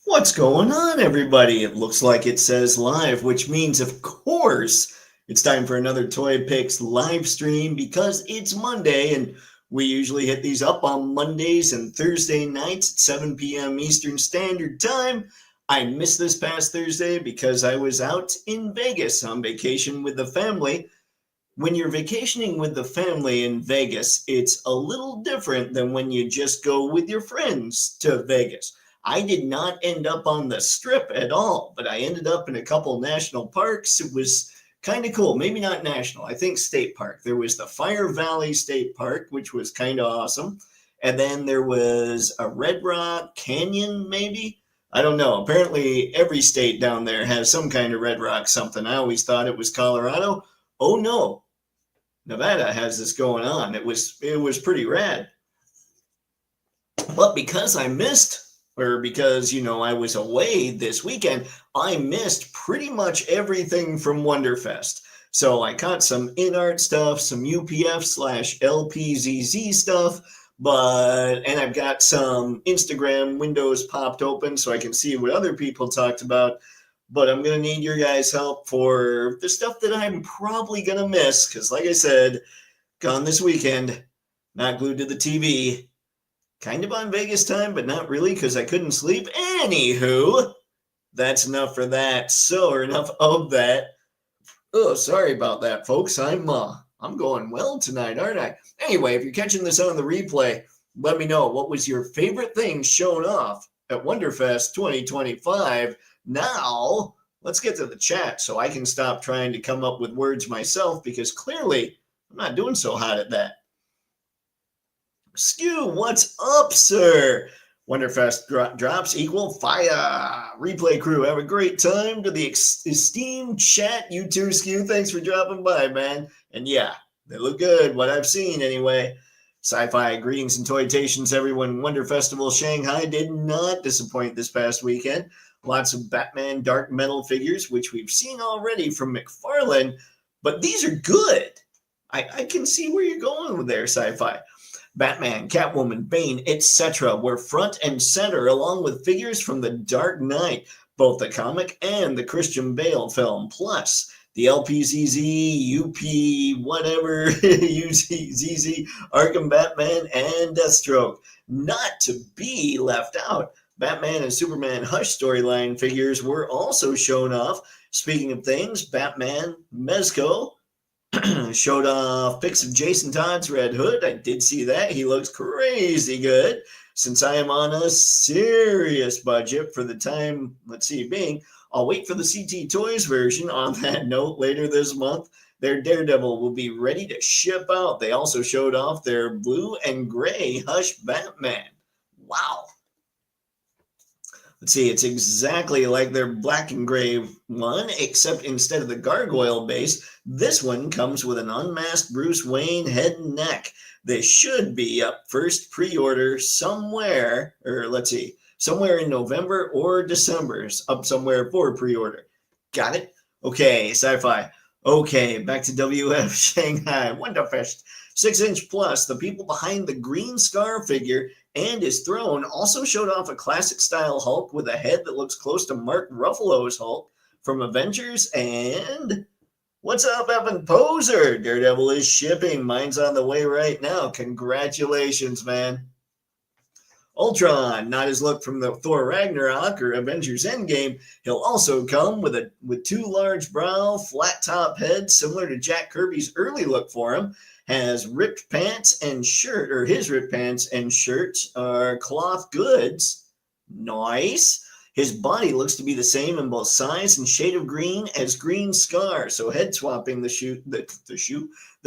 What's going on, everybody? It looks like it says live, which means, of course, it's time for another Toypixx live stream because it's Monday and we usually hit these up on Mondays and Thursday nights at 7 p.m. Eastern Standard Time. I missed this past Thursday because I was out in Vegas on vacation with the family. When you're vacationing with the family in Vegas, it's a little different than when you just go with your friends to Vegas. I did not end up on the strip at all, but I ended up in a couple national parks. It was kind of cool. Maybe not national, I think state park. There was the Fire Valley State Park, which was kind of awesome. And then there was a Red Rock Canyon, maybe. I don't know. Apparently, every state down there has some kind of Red Rock something. I always thought it was Colorado. Oh no, Nevada has this going on. It was pretty rad. But because I missed, or because I was away this weekend, I missed pretty much everything from WonderFest. So I caught some Inart stuff, some UPF/LPZZ stuff, and I've got some Instagram windows popped open so I can see what other people talked about. But I'm going to need your guys' help for the stuff that I'm probably going to miss. Because like I said, gone this weekend, not glued to the TV. Kind of on Vegas time, but not really because I couldn't sleep. Anywho, that's enough for that. So, or enough of that. Oh, sorry about that, folks. I'm going well tonight, aren't I? Anyway, if you're catching this on the replay, let me know what was your favorite thing shown off at WonderFest 2025. Now, let's get to the chat so I can stop trying to come up with words myself because clearly I'm not doing so hot at that. Skew, what's up, sir? WonderFest drops equal fire. Replay crew, have a great time. To the esteemed chat, you too, Skew. Thanks for dropping by, man. And yeah, they look good, what I've seen anyway. Sci-fi greetings and toytations, everyone. WonderFestival Shanghai did not disappoint this past weekend. Lots of Batman dark metal figures, which we've seen already from McFarlane, but these are good. I can see where you're going with there, Sci-Fi. Batman, Catwoman, Bane, etc. were front and center along with figures from The Dark Knight, both the comic and the Christian Bale film, plus the LPZZ, UP, whatever, UZZ, Arkham Batman, and Deathstroke. Not to be left out, Batman and Superman Hush storyline figures were also shown off. Speaking of things, Batman, Mezco, showed off pics of Jason Todd's Red Hood. I did see that. He looks crazy good. Since I am on a serious budget for the time, being, I'll wait for the CT Toys version. On that note, later this month, their Daredevil will be ready to ship out. They also showed off their blue and gray Hush Batman. Wow. Let's see, it's exactly like their black and gray one, except instead of the gargoyle base, this one comes with an unmasked Bruce Wayne head and neck. They should be up first pre-order somewhere in November or December, up somewhere for pre-order. Got it? Okay, Sci-Fi. Okay, back to WF Shanghai. WonderFest 6-inch plus. The people behind the Green Scar figure and his throne also showed off a classic style Hulk with a head that looks close to Mark Ruffalo's Hulk from Avengers. And what's up, Evan Poser? Daredevil is shipping. Mine's on the way right now. Congratulations, man. Ultron, not his look from the Thor Ragnarok or Avengers Endgame. He'll also come with two large brow, flat top head, similar to Jack Kirby's early look for him. Has ripped pants and shirt, or his ripped pants and shirt are cloth goods. Nice. His body looks to be the same in both size and shade of green as Green Scar, so head swapping the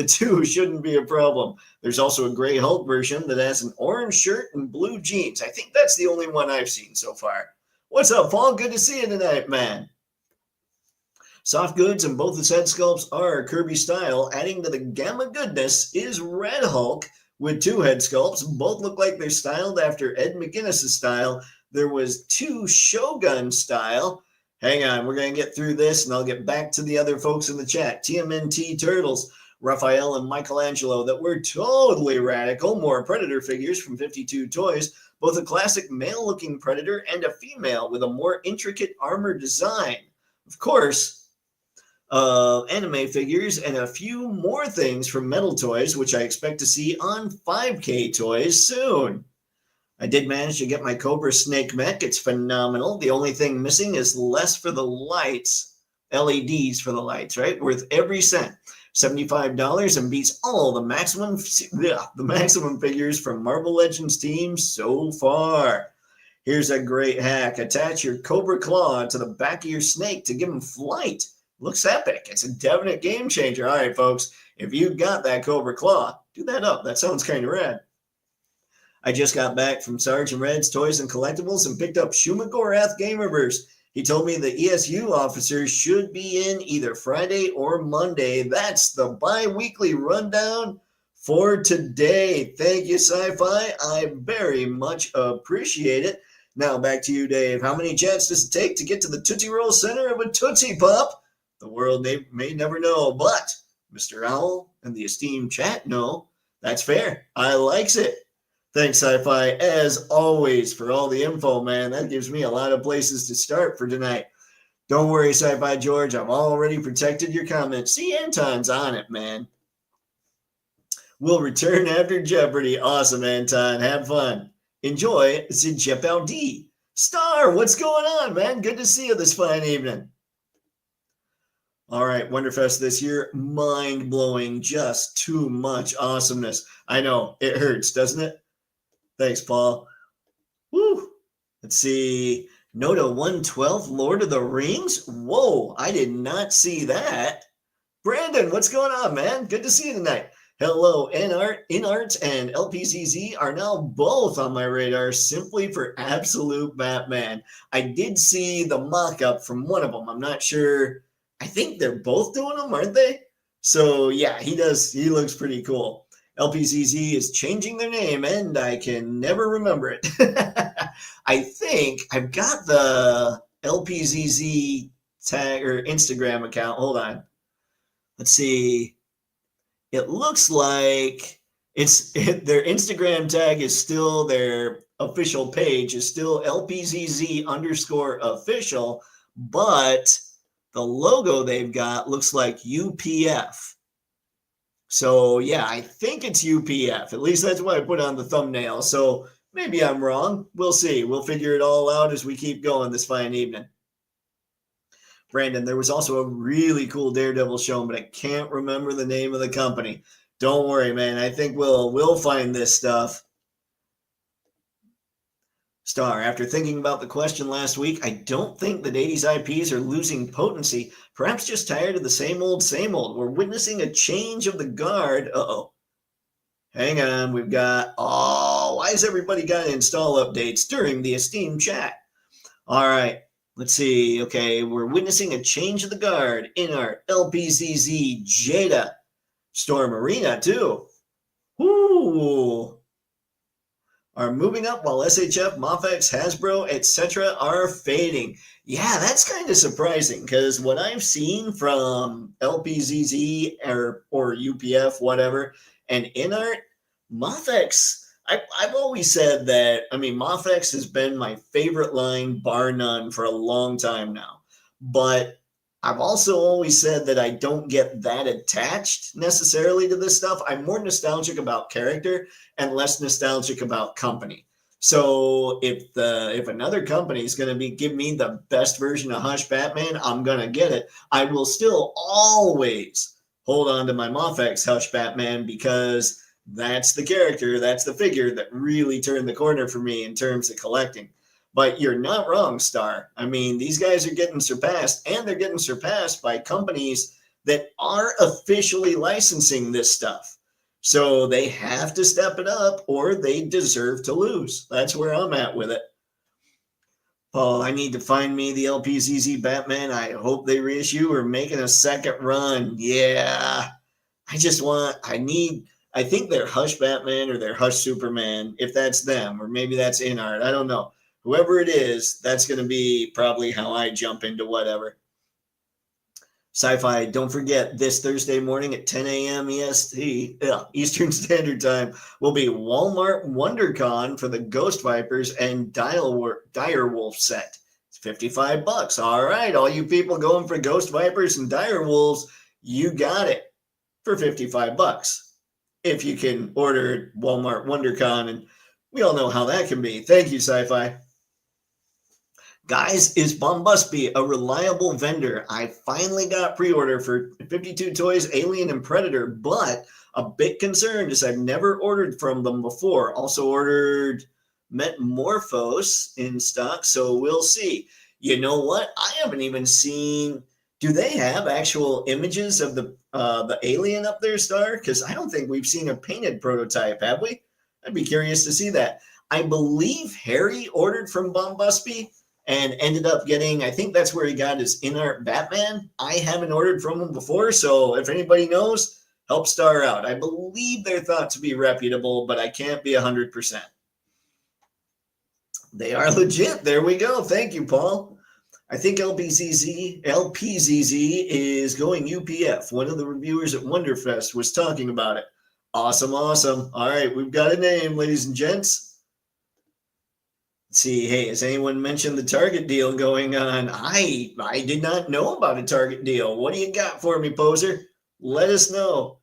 two shouldn't be a problem. There's also a gray Hulk version that has an orange shirt and blue jeans. I think that's the only one I've seen so far. What's up, Paul? Good to see you tonight, man. Soft goods and both his head sculpts are Kirby style. Adding to the gamma goodness is Red Hulk with two head sculpts. Both look like they're styled after Ed McGuinness's style. There was two Shogun style. Hang on, we're going to get through this and I'll get back to the other folks in the chat. TMNT Turtles, Raphael and Michelangelo that were totally radical. More Predator figures from 52 Toys. both a classic male-looking Predator and a female with a more intricate armor design. Of course, anime figures and a few more things from Metal Toys, which I expect to see on 5K Toys soon. I did manage to get my Cobra Snake mech. It's phenomenal. The only thing missing is less for the lights, LEDs for the lights, right? Worth every cent. $75 and beats all the maximum figures from Marvel Legends teams so far. Here's a great hack. Attach your Cobra Claw to the back of your snake to give him flight. Looks epic. It's a definite game changer. All right, folks, if you got that Cobra Claw, do that up. That sounds kind of rad. I just got back from Sergeant Red's Toys and Collectibles and picked up Shumagorath Gamerverse. He told me the ESU officers should be in either Friday or Monday. That's the bi-weekly rundown for today. Thank you, Sci-Fi. I very much appreciate it. Now back to you, Dave. How many jets does it take to get to the Tootsie Roll center of a Tootsie Pop? The world may never know, but Mr. Owl and the esteemed chat know. That's fair. I likes it. Thanks, Sci-Fi, as always, for all the info, man. That gives me a lot of places to start for tonight. Don't worry, Sci-Fi George. I've already protected your comments. See, Anton's on it, man. We'll return after Jeopardy. Awesome, Anton. Have fun. Enjoy Jeopardy. Star, what's going on, man? Good to see you this fine evening. All right, WonderFest this year, mind-blowing, just too much awesomeness. I know, it hurts, doesn't it? Thanks, Paul. Woo. Let's see. Noda 112, Lord of the Rings? Whoa, I did not see that. Brandon, what's going on, man? Good to see you tonight. Hello, Inart and LPZZ are now both on my radar simply for absolute Batman. I did see the mock-up from one of them. I'm not sure. I think they're both doing them, aren't they? So, yeah, he does. He looks pretty cool. LPZZ is changing their name, and I can never remember it. I think I've got the LPZZ tag or Instagram account. Hold on. Let's see. It looks like their Instagram tag is still their official page, is still LPZZ_official, but the logo they've got looks like UPF. So, yeah, I think it's UPF. At least that's what I put on the thumbnail. So maybe I'm wrong. We'll see. We'll figure it all out as we keep going this fine evening. Brandon, there was also a really cool Daredevil show, but I can't remember the name of the company. Don't worry, man. I think we'll find this stuff. Star, after thinking about the question last week, I don't think that 80s IPs are losing potency. Perhaps just tired of the same old, same old. We're witnessing a change of the guard. Uh-oh. Hang on. We've got... Oh, why has everybody got to install updates during the esteemed chat? All right. Let's see. Okay, we're witnessing a change of the guard. Inart, LPZZ, Jada, Storm Arena, too. Woo! Are moving up while SHF, Mofex, Hasbro, etc. are fading. Yeah, that's kind of surprising because what I've seen from LPZZ or UPF, whatever, and Inart, Mofex, I've always said that, I mean, Mofex has been my favorite line, bar none, for a long time now. But I've also always said that I don't get that attached necessarily to this stuff. I'm more nostalgic about character and less nostalgic about company. So if another company is going to give me the best version of Hush Batman, I'm going to get it. I will still always hold on to my Mofex Hush Batman because that's the character, that's the figure that really turned the corner for me in terms of collecting. But you're not wrong, Star. I mean, these guys are getting surpassed, and they're getting surpassed by companies that are officially licensing this stuff. So they have to step it up, or they deserve to lose. That's where I'm at with it. Paul, I need to find me the LPZZ Batman. I hope they reissue or making a second run. Yeah. I think they're Hush Batman or they're Hush Superman, if that's them, or maybe that's Inart. I don't know. Whoever it is, that's going to be probably how I jump into whatever. Sci-Fi, don't forget, this Thursday morning at 10 a.m. EST, Eastern Standard Time, will be Walmart WonderCon for the Ghost Vipers and Direwolf set. It's $55. All right, all you people going for Ghost Vipers and Direwolves, you got it for $55. If you can order Walmart WonderCon, and we all know how that can be. Thank you, Sci-Fi. Guys, is Bombusby a reliable vendor? I finally got pre-order for 52 Toys, Alien, and Predator, but a bit concerned as I've never ordered from them before. Also ordered Metamorphose in stock, so we'll see. You know what? I haven't even seen... Do they have actual images of the alien up there, Star? Because I don't think we've seen a painted prototype, have we? I'd be curious to see that. I believe Harry ordered from Bombusby and ended up getting, I think that's where he got his Inart Batman. I haven't ordered from him before, so if anybody knows, help Star out. I believe they're thought to be reputable, but I can't be 100%. They are legit. There we go. Thank you, Paul. I think LPZZ is going UPF. One of the reviewers at WonderFest was talking about it. Awesome, awesome. All right, we've got a name, ladies and gents. Let's see, hey, has anyone mentioned the Target deal going on? I did not know about a Target deal. What do you got for me, Poser? Let us know.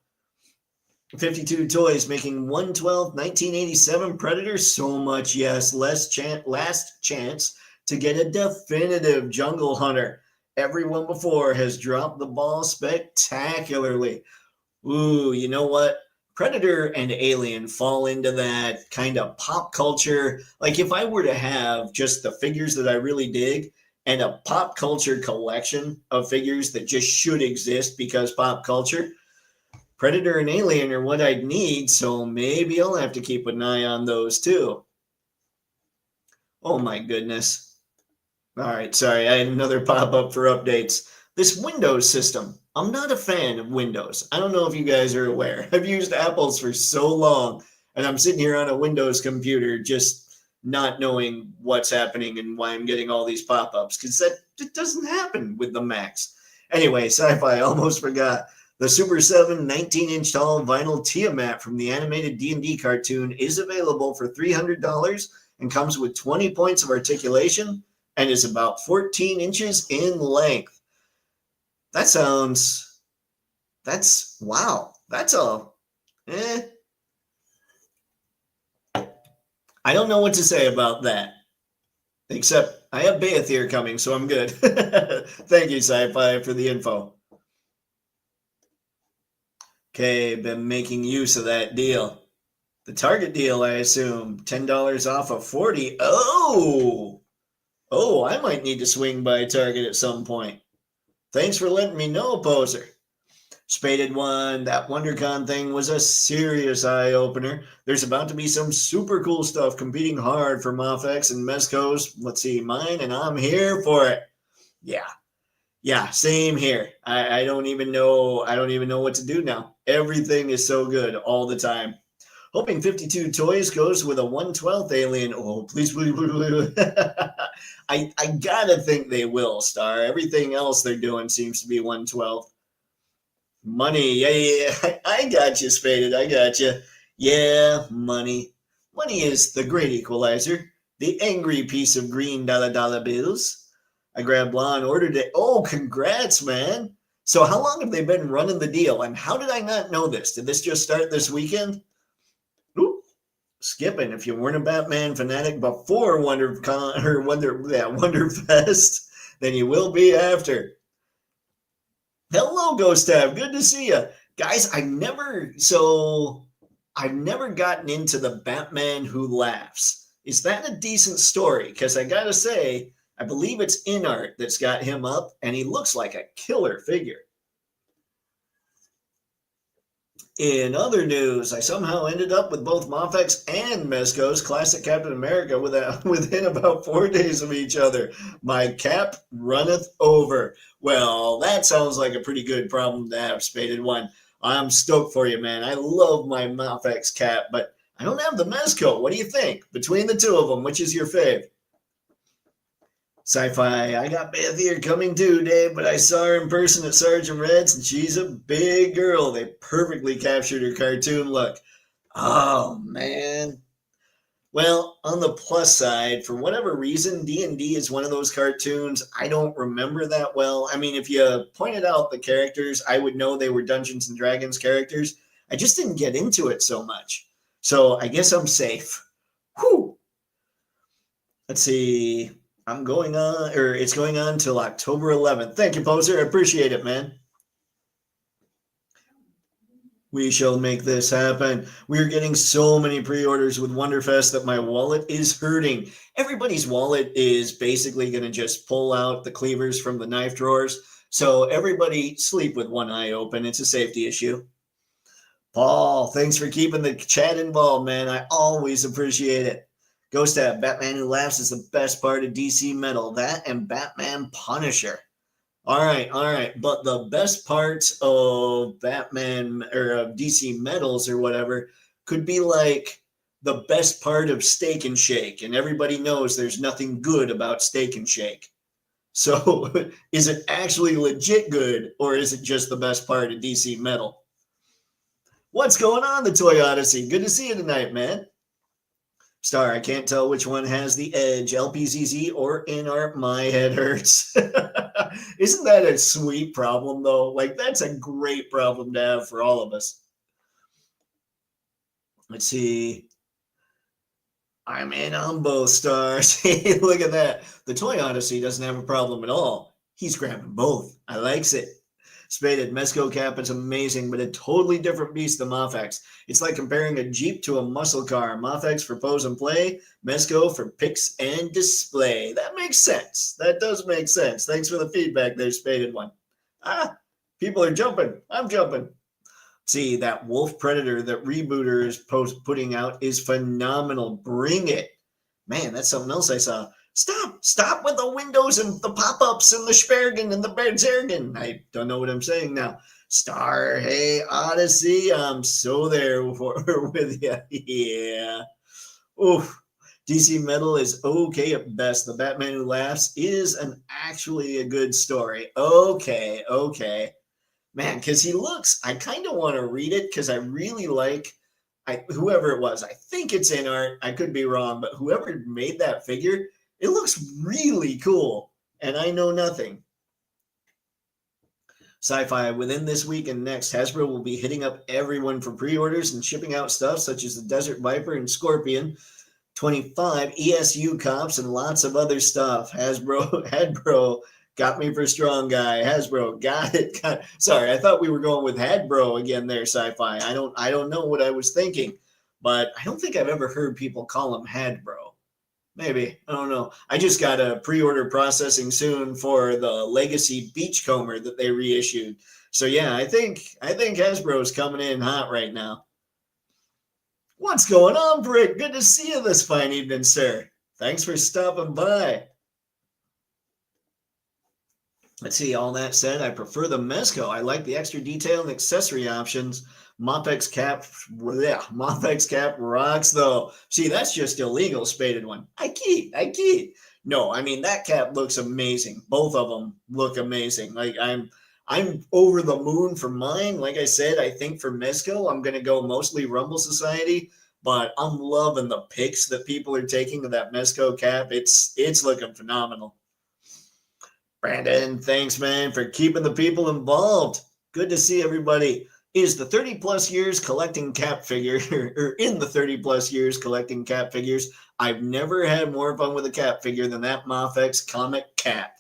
52 Toys making 112 1987 Predator. So much, yes. Last chance to get a definitive Jungle Hunter. Everyone before has dropped the ball spectacularly. Ooh, you know what? Predator and Alien fall into that kind of pop culture. Like if I were to have just the figures that I really dig and a pop culture collection of figures that just should exist because pop culture, Predator and Alien are what I'd need, so maybe I'll have to keep an eye on those too. Oh my goodness. All right, sorry, I had another pop-up for updates. This Windows system, I'm not a fan of Windows. I don't know if you guys are aware. I've used Apples for so long, and I'm sitting here on a Windows computer just not knowing what's happening and why I'm getting all these pop-ups, because that just doesn't happen with the Macs. Anyway, Sci-Fi, almost forgot. The Super 7 19-inch tall vinyl Tiamat from the animated D&D cartoon is available for $300 and comes with 20 points of articulation and is about 14 inches in length. Wow. That's I don't know what to say about that. Except I have Beathir coming, so I'm good. Thank you, Sci-Fi, for the info. Okay, been making use of that deal. The Target deal, I assume. $10 off of 40. Oh, I might need to swing by Target at some point. Thanks for letting me know, Poser. Spaded one, that WonderCon thing was a serious eye-opener. There's about to be some super cool stuff competing hard for Mofex and Mezco's, let's see, mine, and I'm here for it. Yeah, same here. I don't even know what to do now. Everything is so good all the time. Hoping 52 Toys goes with a 1/12 Alien. Oh, please. I gotta think they will, Star. Everything else they're doing seems to be 1/12. Money, yeah. I got you, Spaded. I got you. Yeah, money. Money is the great equalizer. The angry piece of green dollar bills. I grabbed Law and ordered it. Oh, congrats, man. So how long have they been running the deal? And how did I not know this? Did this just start this weekend? Oop. Skipping. If you weren't a Batman fanatic before WonderFest, then you will be after. Hello, Ghost Tab. Good to see you. Guys, I've never gotten into the Batman Who Laughs. Is that a decent story? Because I gotta say, I believe it's Inart that's got him up, and he looks like a killer figure. In other news, I somehow ended up with both Mofex and Mezco's Classic Captain America within about 4 days of each other. My cap runneth over. Well, that sounds like a pretty good problem to have, Spaded One. I'm stoked for you, man. I love my Mofex cap, but I don't have the Mezco. What do you think? Between the two of them, which is your fave? Sci-fi, I got Beth here coming too, Dave, but I saw her in person at Sergeant Red's, and she's a big girl. They perfectly captured her cartoon look. Oh, man. Well, on the plus side, for whatever reason, D&D is one of those cartoons I don't remember that well. I mean, if you pointed out the characters, I would know they were Dungeons and Dragons characters. I just didn't get into it so much. So I guess I'm safe. Whew. Let's see. I'm going on, or it's going on till October 11th. Thank you, Poser. I appreciate it, man. We shall make this happen. We're getting so many pre-orders with WonderFest that my wallet is hurting. Everybody's wallet is basically going to just pull out the cleavers from the knife drawers. So everybody sleep with one eye open. It's a safety issue. Paul, thanks for keeping the chat involved, man. I always appreciate it. Ghost App, Batman Who Laughs is the best part of DC Metal. That and Batman Punisher. All right. But the best parts of Batman or of DC Metals or whatever could be like the best part of Steak and Shake. And everybody knows there's nothing good about Steak and Shake. So is it actually legit good, or is it just the best part of DC Metal? What's going on, the Toy Odyssey? Good to see you tonight, man. Star, I can't tell which one has the edge, LPZZ or Inart. My head hurts. Isn't that a sweet problem, though? Like, that's a great problem to have for all of us. Let's see. I'm in on both, Stars. Hey, look at that. The Toy Odyssey doesn't have a problem at all. He's grabbing both. I likes it. Spaded Mezco cap is amazing, but a totally different beast than Mafex. It's like comparing a Jeep to a muscle car. Mafex for pose and play, Mezco for pics and display. That makes sense. That does make sense. Thanks for the feedback there, Spaded one. People are jumping. I'm jumping. See, that Wolf Predator that Rebooter is putting out is phenomenal. Bring it. Man, that's something else I saw. Stop with the windows and the pop-ups and the Spergen and the Bersergen. I don't know what I'm saying now. Star, hey, Odyssey, I'm so there with you. Yeah. Oof. DC Metal is okay at best. The Batman Who Laughs is actually a good story. Okay. Man, because he looks, I kind of want to read it because I really like whoever it was. I think it's Inart. I could be wrong, but whoever made that figure, it looks really cool, and I know nothing. Sci-fi, within this week and next, Hasbro will be hitting up everyone for pre-orders and shipping out stuff such as the Desert Viper and Scorpion, 25 ESU cops, and lots of other stuff. Hasbro got me for strong guy. Hasbro got it. Sorry, I thought we were going with Hadbro again there, Sci-fi. I don't know what I was thinking, but I don't think I've ever heard people call him Hadbro. Maybe. I don't know. I just got a pre-order processing soon for the Legacy Beachcomber that they reissued. So yeah, I think Hasbro's coming in hot right now. What's going on, Brick? Good to see you this fine evening, sir. Thanks for stopping by. Let's see, all that said, I prefer the Mezco. I like the extra detail and accessory options. Mafex cap rocks, though. See, that's just illegal, Spaded one. I key. No, I mean, that cap looks amazing. Both of them look amazing. Like, I'm over the moon for mine. Like I said, I think for Mezco, I'm going to go mostly Rumble Society, but I'm loving the pics that people are taking of that Mezco cap. It's looking phenomenal. Brandon, thanks, man, for keeping the people involved. Good to see everybody. Is the 30 plus years collecting cap figure, or in the 30 plus years collecting cap figures, I've never had more fun with a cap figure than that Mafex comic cap.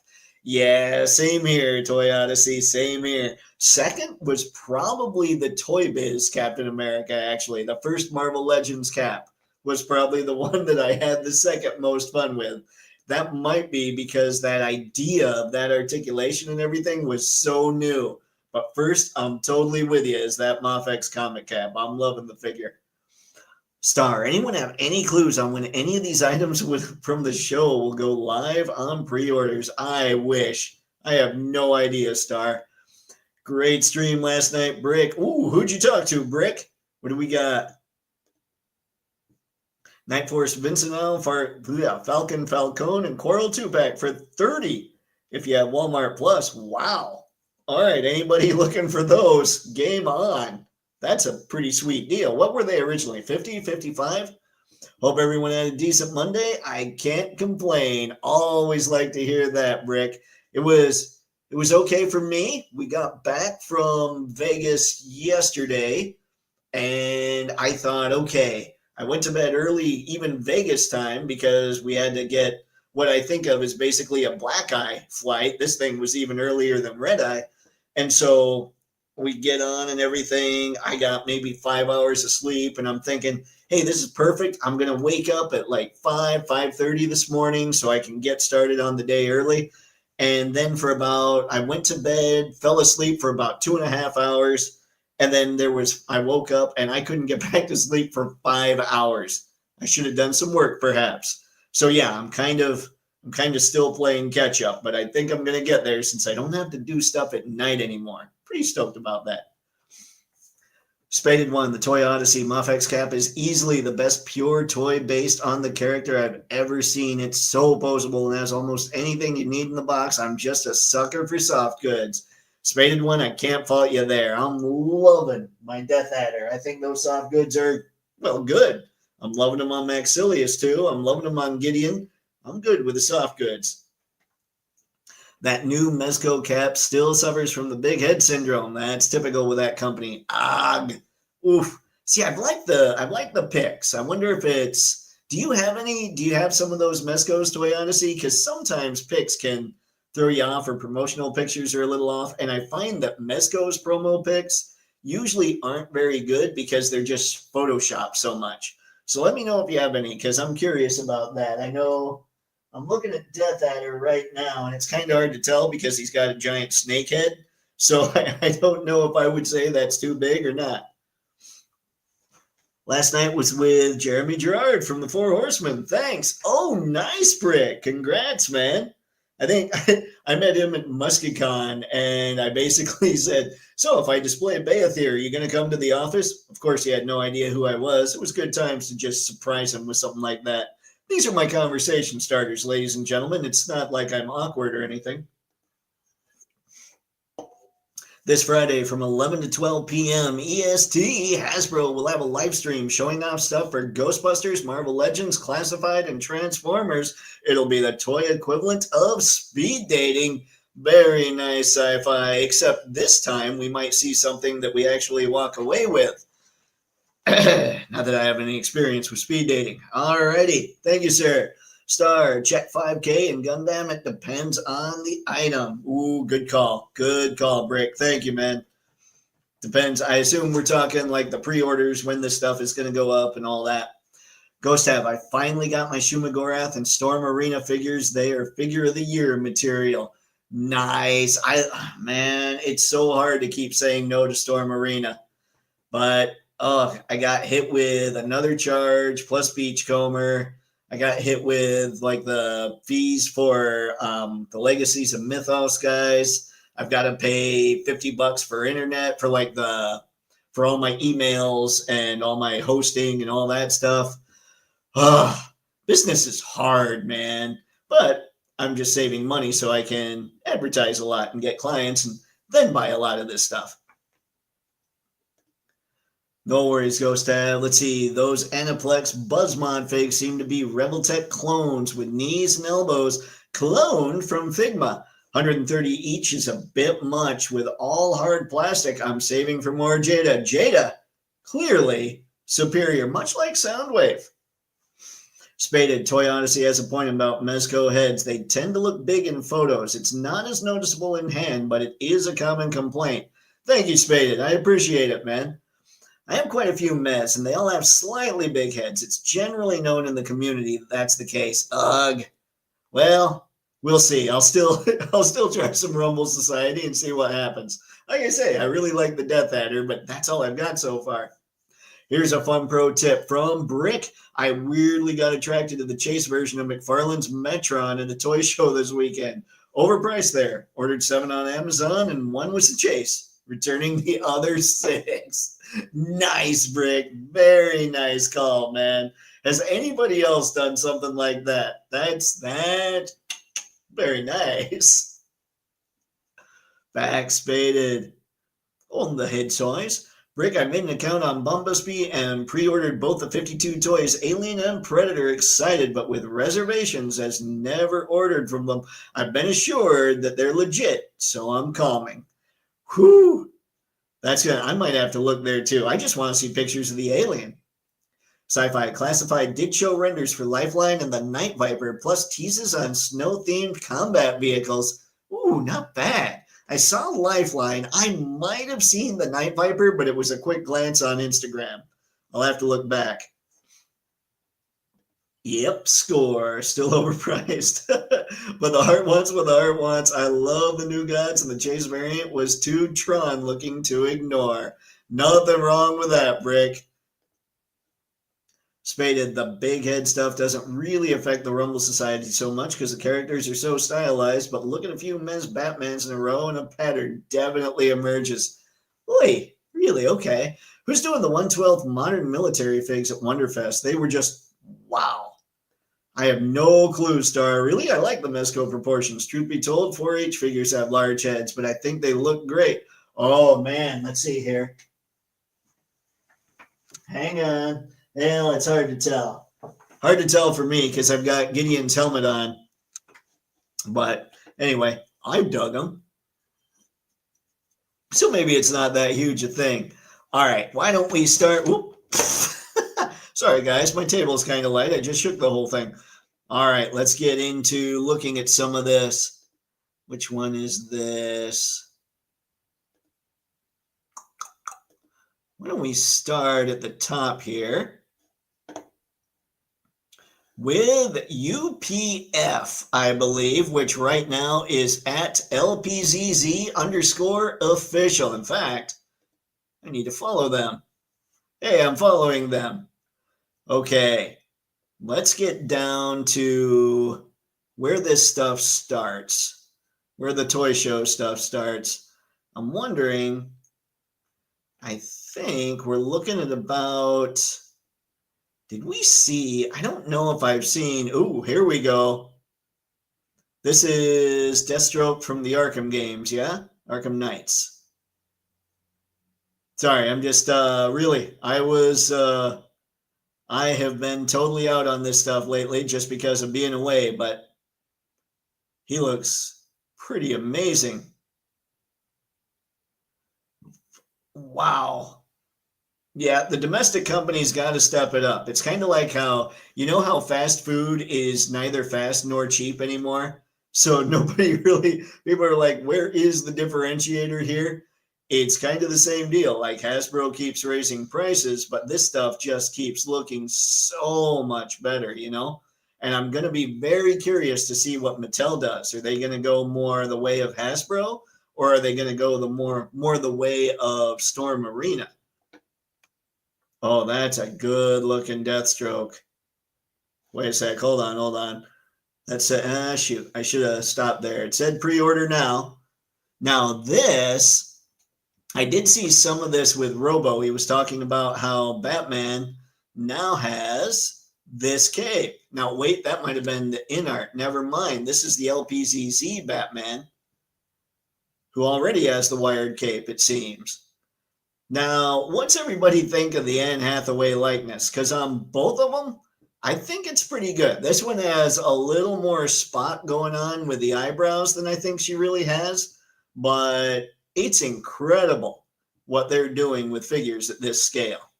Yeah, same here, Toy Odyssey, same here. Second was probably the Toy Biz Captain America, actually. The first Marvel Legends cap was probably the one that I had the second most fun with. That might be because that idea of that articulation and everything was so new. But first, I'm totally with you, is that Mafex comic cap. I'm loving the figure. Star, anyone have any clues on when any of these items from the show will go live on pre-orders? I wish. I have no idea, Star. Great stream last night, Brick. Ooh, who'd you talk to, Brick? What do we got? Night Force Vincento, Falcon Falcone, and Coral 2-pack for 30 if you have Walmart Plus. Wow. All right, anybody looking for those, game on. That's a pretty sweet deal. What were they originally, 50, 55? Hope everyone had a decent Monday. I can't complain. Always like to hear that, Brick. It was okay for me. We got back from Vegas yesterday, and I thought, okay, I went to bed early, even Vegas time, because we had to get what I think of as basically a black eye flight. This thing was even earlier than red eye. And so we get on and everything. I got maybe 5 hours of sleep, and I'm thinking, hey, this is perfect. I'm going to wake up at like 5:30 this morning so I can get started on the day early. And then I went to bed, fell asleep for about 2.5 hours. And then I woke up and I couldn't get back to sleep for 5 hours. I should have done some work perhaps. So yeah, I'm kind of still playing catch up, but I think I'm going to get there since I don't have to do stuff at night anymore. Pretty stoked about that. Spaded one, the Toy Odyssey Muffex cap is easily the best pure toy based on the character I've ever seen. It's so posable and has almost anything you need in the box. I'm just a sucker for soft goods. Spaded one, I can't fault you there. I'm loving my Death Adder. I think those soft goods are, well, good. I'm loving them on Maxilius too. I'm loving them on Gideon. I'm good with the soft goods. That new Mezco cap still suffers from the big head syndrome. That's typical with that company. Ugh. Oof. See, I've liked the Pixx. I wonder if it's, do you have some of those Mezcos, Toy Odyssey? Because sometimes Pixx can throw you off, or promotional pictures are a little off. And I find that Mezco's promo pics usually aren't very good because they're just Photoshopped so much. So let me know if you have any, because I'm curious about that. I know I'm looking at Death Adder right now, and it's kind of hard to tell because he's got a giant snake head. So I don't know if I would say that's too big or not. Last night was with Jeremy Gerard from the Four Horsemen. Thanks. Oh, nice, Brick. Congrats, man. I think I met him at MuskyCon, and I basically said, so if I display Beathir, are you going to come to the office? Of course, he had no idea who I was. It was good times to just surprise him with something like that. These are my conversation starters, ladies and gentlemen. It's not like I'm awkward or anything. This Friday from 11 to 12 p.m. EST, Hasbro will have a live stream showing off stuff for Ghostbusters, Marvel Legends, Classified, and Transformers. It'll be the toy equivalent of speed dating. Very nice sci-fi, except this time we might see something that we actually walk away with. Not that I have any experience with speed dating. Alrighty, thank you, sir. Star, check 5K, and Gundam, it depends on the item. Ooh, good call. Good call, Brick. Thank you, man. Depends. I assume we're talking like the pre-orders, when this stuff is going to go up and all that. Ghost Tab, I finally got my Shumagorath and Storm Arena figures. They are figure of the year material. Nice. Man, it's so hard to keep saying no to Storm Arena. But, I got hit with another charge plus Beachcomber. I got hit with like the fees for the Legacies of Mythos guys. I've got to pay $50 for internet for for all my emails and all my hosting and all that stuff. Business is hard, man. But I'm just saving money so I can advertise a lot and get clients and then buy a lot of this stuff. No worries, Ghost Tab. Let's see. Those Aniplex Buzzmod figs seem to be Rebel Tech clones with knees and elbows cloned from Figma. 130 each is a bit much with all hard plastic. I'm saving for more Jada. Jada, clearly superior, much like Soundwave. Spaded, Toy Odyssey has a point about Mezco heads. They tend to look big in photos. It's not as noticeable in hand, but it is a common complaint. Thank you, Spaded. I appreciate it, man. I have quite a few Mez, and they all have slightly big heads. It's generally known in the community that that's the case. Ugh. Well, we'll see. I'll still try some Rumble Society and see what happens. Like I say, I really like the Death Adder, but that's all I've got so far. Here's a fun pro tip from Brick. I weirdly got attracted to the Chase version of McFarlane's Metron at a toy show this weekend. Overpriced there. Ordered 7 on Amazon, and 1 was the Chase, returning the other 6. Nice, Brick. Very nice call, man. Has anybody else done something like that? That's very nice. Back spaded. On the head size. Rick, I made an account on Bumblebee and pre-ordered both the 52 toys, Alien and Predator. Excited, but with reservations, as never ordered from them. I've been assured that they're legit, so I'm calming. Whew. That's good. I might have to look there too. I just want to see pictures of the Alien. Sci-Fi Classified did show renders for Lifeline and the Night Viper, plus teases on snow-themed combat vehicles. Ooh, not bad. I saw Lifeline. I might have seen the Night Viper, but it was a quick glance on Instagram. I'll have to look back. Yep, score. Still overpriced. But the heart wants what the heart wants. I love the New Gods, and the Chase variant was too Tron looking to ignore. Nothing wrong with that, Brick. Spaded, the big head stuff doesn't really affect the Rumble Society so much because the characters are so stylized, but look at a few men's Batmans in a row and a pattern definitely emerges. Oi, really? Okay. Who's doing the 1/12 modern military figs at WonderFest? They were just, wow. I have no clue, Star. Really, I like the Mezco proportions. Truth be told, 4-H figures have large heads, but I think they look great. Oh, man, let's see here. Hang on. Well, it's hard to tell. Hard to tell for me because I've got Gideon's helmet on. But anyway, I dug them. So maybe it's not that huge a thing. All right, why don't we start? Sorry, guys, my table's kind of light. I just shook the whole thing. All right, let's get into looking at some of this. Which one is this? Why don't we start at the top here? With UPF, I believe, which right now is at LPZZ_official. In fact, I need to follow them. Hey, I'm following them. Okay, let's get down to where this stuff starts, where the toy show stuff starts. I'm wondering, I think we're looking at about... Did we see? I don't know if I've seen. Ooh, here we go. This is Deathstroke from the Arkham games, yeah? Arkham Knights. Sorry, I'm just really. I have been totally out on this stuff lately just because of being away, but he looks pretty amazing. Wow. Yeah, the domestic company's got to step it up. It's kind of like how, you know how fast food is neither fast nor cheap anymore? So nobody really, people are like, where is the differentiator here? It's kind of the same deal. Like Hasbro keeps raising prices, but this stuff just keeps looking so much better, you know? And I'm going to be very curious to see what Mattel does. Are they going to go more the way of Hasbro, or are they going to go the more the way of Storm Arena? Oh, that's a good looking Deathstroke. Wait a sec. Hold on. That's shoot. I should have stopped there. It said pre-order now. Now this, I did see some of this with Robo. He was talking about how Batman now has this cape. Now wait, that might have been the Inart. Never mind. This is the LPZZ Batman, who already has the wired cape, it seems. Now, what's everybody think of the Anne Hathaway likeness? Because on both of them, I think it's pretty good. This one has a little more spot going on with the eyebrows than I think she really has, but it's incredible what they're doing with figures at this scale.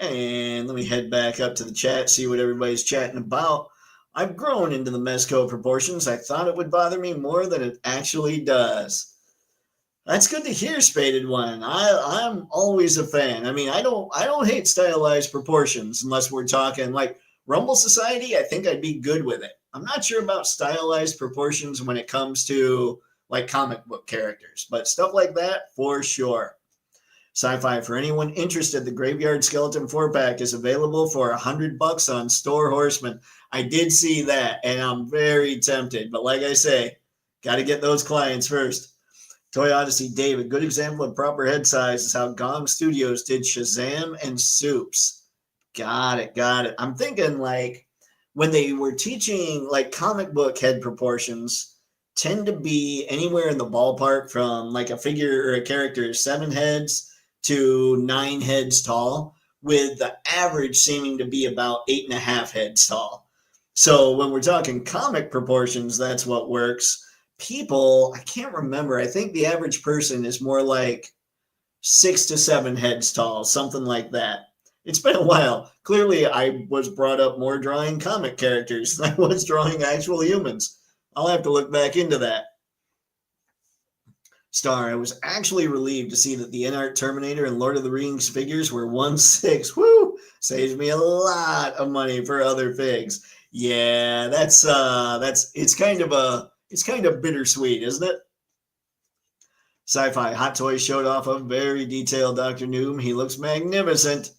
And let me head back up to the chat, see what everybody's chatting about. I've grown into the Mezco proportions. I thought it would bother me more than it actually does. That's good to hear, Spaded One. I'm always a fan. I mean, I don't hate stylized proportions unless we're talking like Rumble Society. I think I'd be good with it. I'm not sure about stylized proportions when it comes to like comic book characters, but stuff like that for sure. Sci-Fi, for anyone interested, the Graveyard Skeleton 4-pack is available for $100 on Store Horseman. I did see that, and I'm very tempted. But like I say, got to get those clients first. Toy Odyssey David, good example of proper head size is how Gong Studios did Shazam and Soups. Got it. Got it. I'm thinking like when they were teaching like comic book head proportions tend to be anywhere in the ballpark from like a figure or a character 7 heads to 9 heads tall, with the average seeming to be about 8.5 heads tall. So when we're talking comic proportions, that's what works. People, I can't remember. I think the average person is more like 6 to 7 heads tall, something like that. It's been a while. Clearly, I was brought up more drawing comic characters than I was drawing actual humans. I'll have to look back into that. Star, I was actually relieved to see that the Inart Terminator and Lord of the Rings figures were 1/6. Woo! Saves me a lot of money for other figs. Yeah, that's it's kind of bittersweet, isn't it? Sci-Fi Hot Toys showed off a very detailed Dr. Noom. He looks magnificent,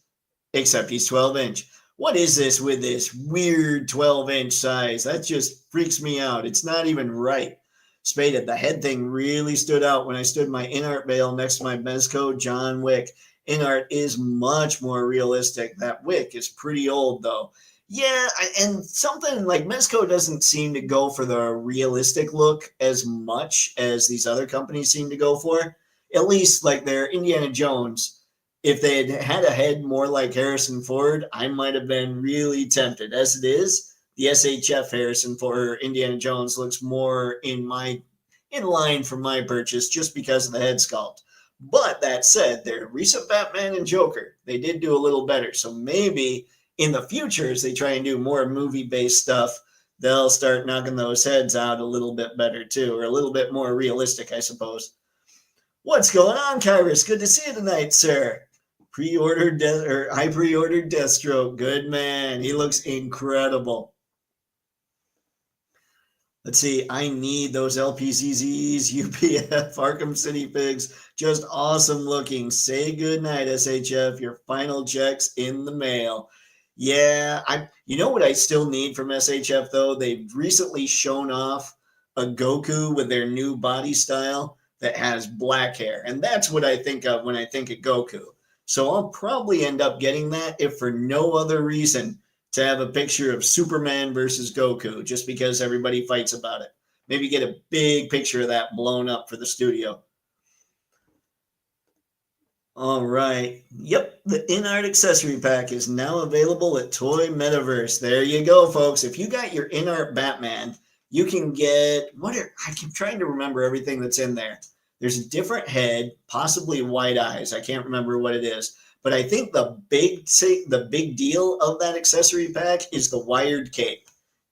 except he's 12-inch. What is this with this weird 12-inch size? That just freaks me out. It's not even right. Spaded, the head thing really stood out when I stood my Inart bale next to my Mezco John Wick. Inart is much more realistic. That Wick is pretty old, though. Yeah, and something like Mezco doesn't seem to go for the realistic look as much as these other companies seem to go for. At least like their Indiana Jones. If they had had a head more like Harrison Ford, I might have been really tempted. As it is, the SHF Harrison for Indiana Jones looks more in line for my purchase just because of the head sculpt. But that said, their recent Batman and Joker, they did do a little better. So maybe in the future, as they try and do more movie-based stuff, they'll start knocking those heads out a little bit better too, or a little bit more realistic, I suppose. What's going on, Kyrus? Good to see you tonight, sir. I pre-ordered Deathstroke. Good man. He looks incredible. Let's see. I need those LPCZs, UPF, Arkham City figs. Just awesome looking. Say goodnight, SHF. Your final check's in the mail. Yeah, you know what I still need from SHF though? They've recently shown off a Goku with their new body style that has black hair. And that's what I think of when I think of Goku. So I'll probably end up getting that if for no other reason to have a picture of Superman versus Goku, just because everybody fights about it. Maybe get a big picture of that blown up for the studio. All right. Yep. The Inart accessory pack is now available at Toy Metaverse. There you go, folks. If you got your Inart Batman, you can get I keep trying to remember everything that's in there. There's a different head, possibly white eyes. I can't remember what it is. But I think the big deal of that accessory pack is the wired cape,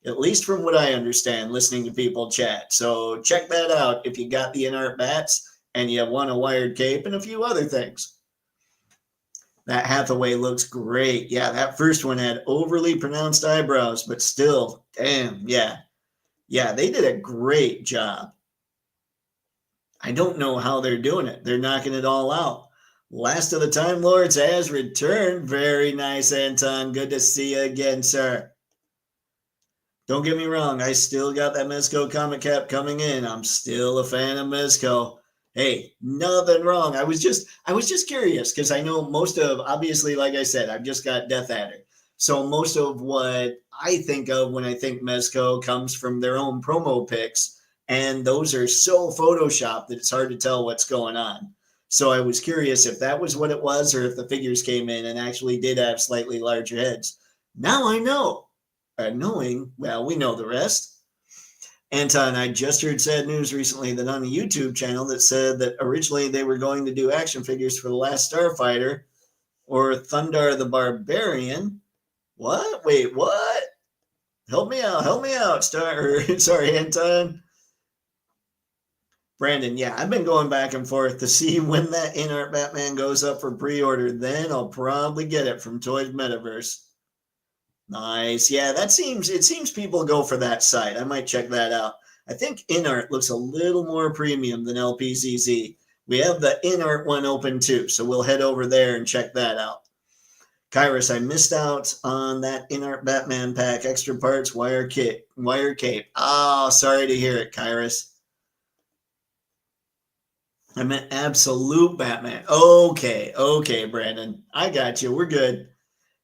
at least from what I understand, listening to people chat. So check that out if you got the Inart Bats and you want a wired cape and a few other things. That Hathaway looks great. Yeah, that first one had overly pronounced eyebrows, but still, damn, yeah. Yeah, they did a great job. I don't know how they're doing it. They're knocking it all out. Last of the Time Lords has returned. Very nice, Anton. Good to see you again, sir. Don't get me wrong. I still got that Mezco comic cap coming in. I'm still a fan of Mezco. Hey, nothing wrong. I was just curious because I know most of, obviously, like I said, I've just got Death Adder. So most of what I think of when I think Mezco comes from their own promo pics. And those are so photoshopped that it's hard to tell what's going on. So I was curious if that was what it was or if the figures came in and actually did have slightly larger heads. Now I know. Knowing, well, we know the rest. Anton, I just heard sad news recently that on a YouTube channel that said that originally they were going to do action figures for The Last Starfighter or Thundar the Barbarian. What? Wait, what? Help me out, sorry, Anton. Brandon, yeah, I've been going back and forth to see when that Inart Batman goes up for pre-order. Then I'll probably get it from Toys Metaverse. Nice. Yeah, it seems people go for that site. I might check that out. I think Inart looks a little more premium than LPZZ. We have the Inart one open too, so we'll head over there and check that out. Kyrus, I missed out on that Inart Batman pack, extra parts, wire cape. Oh, sorry to hear it, Kyrus. I meant absolute Batman. Okay, Brandon. I got you. We're good.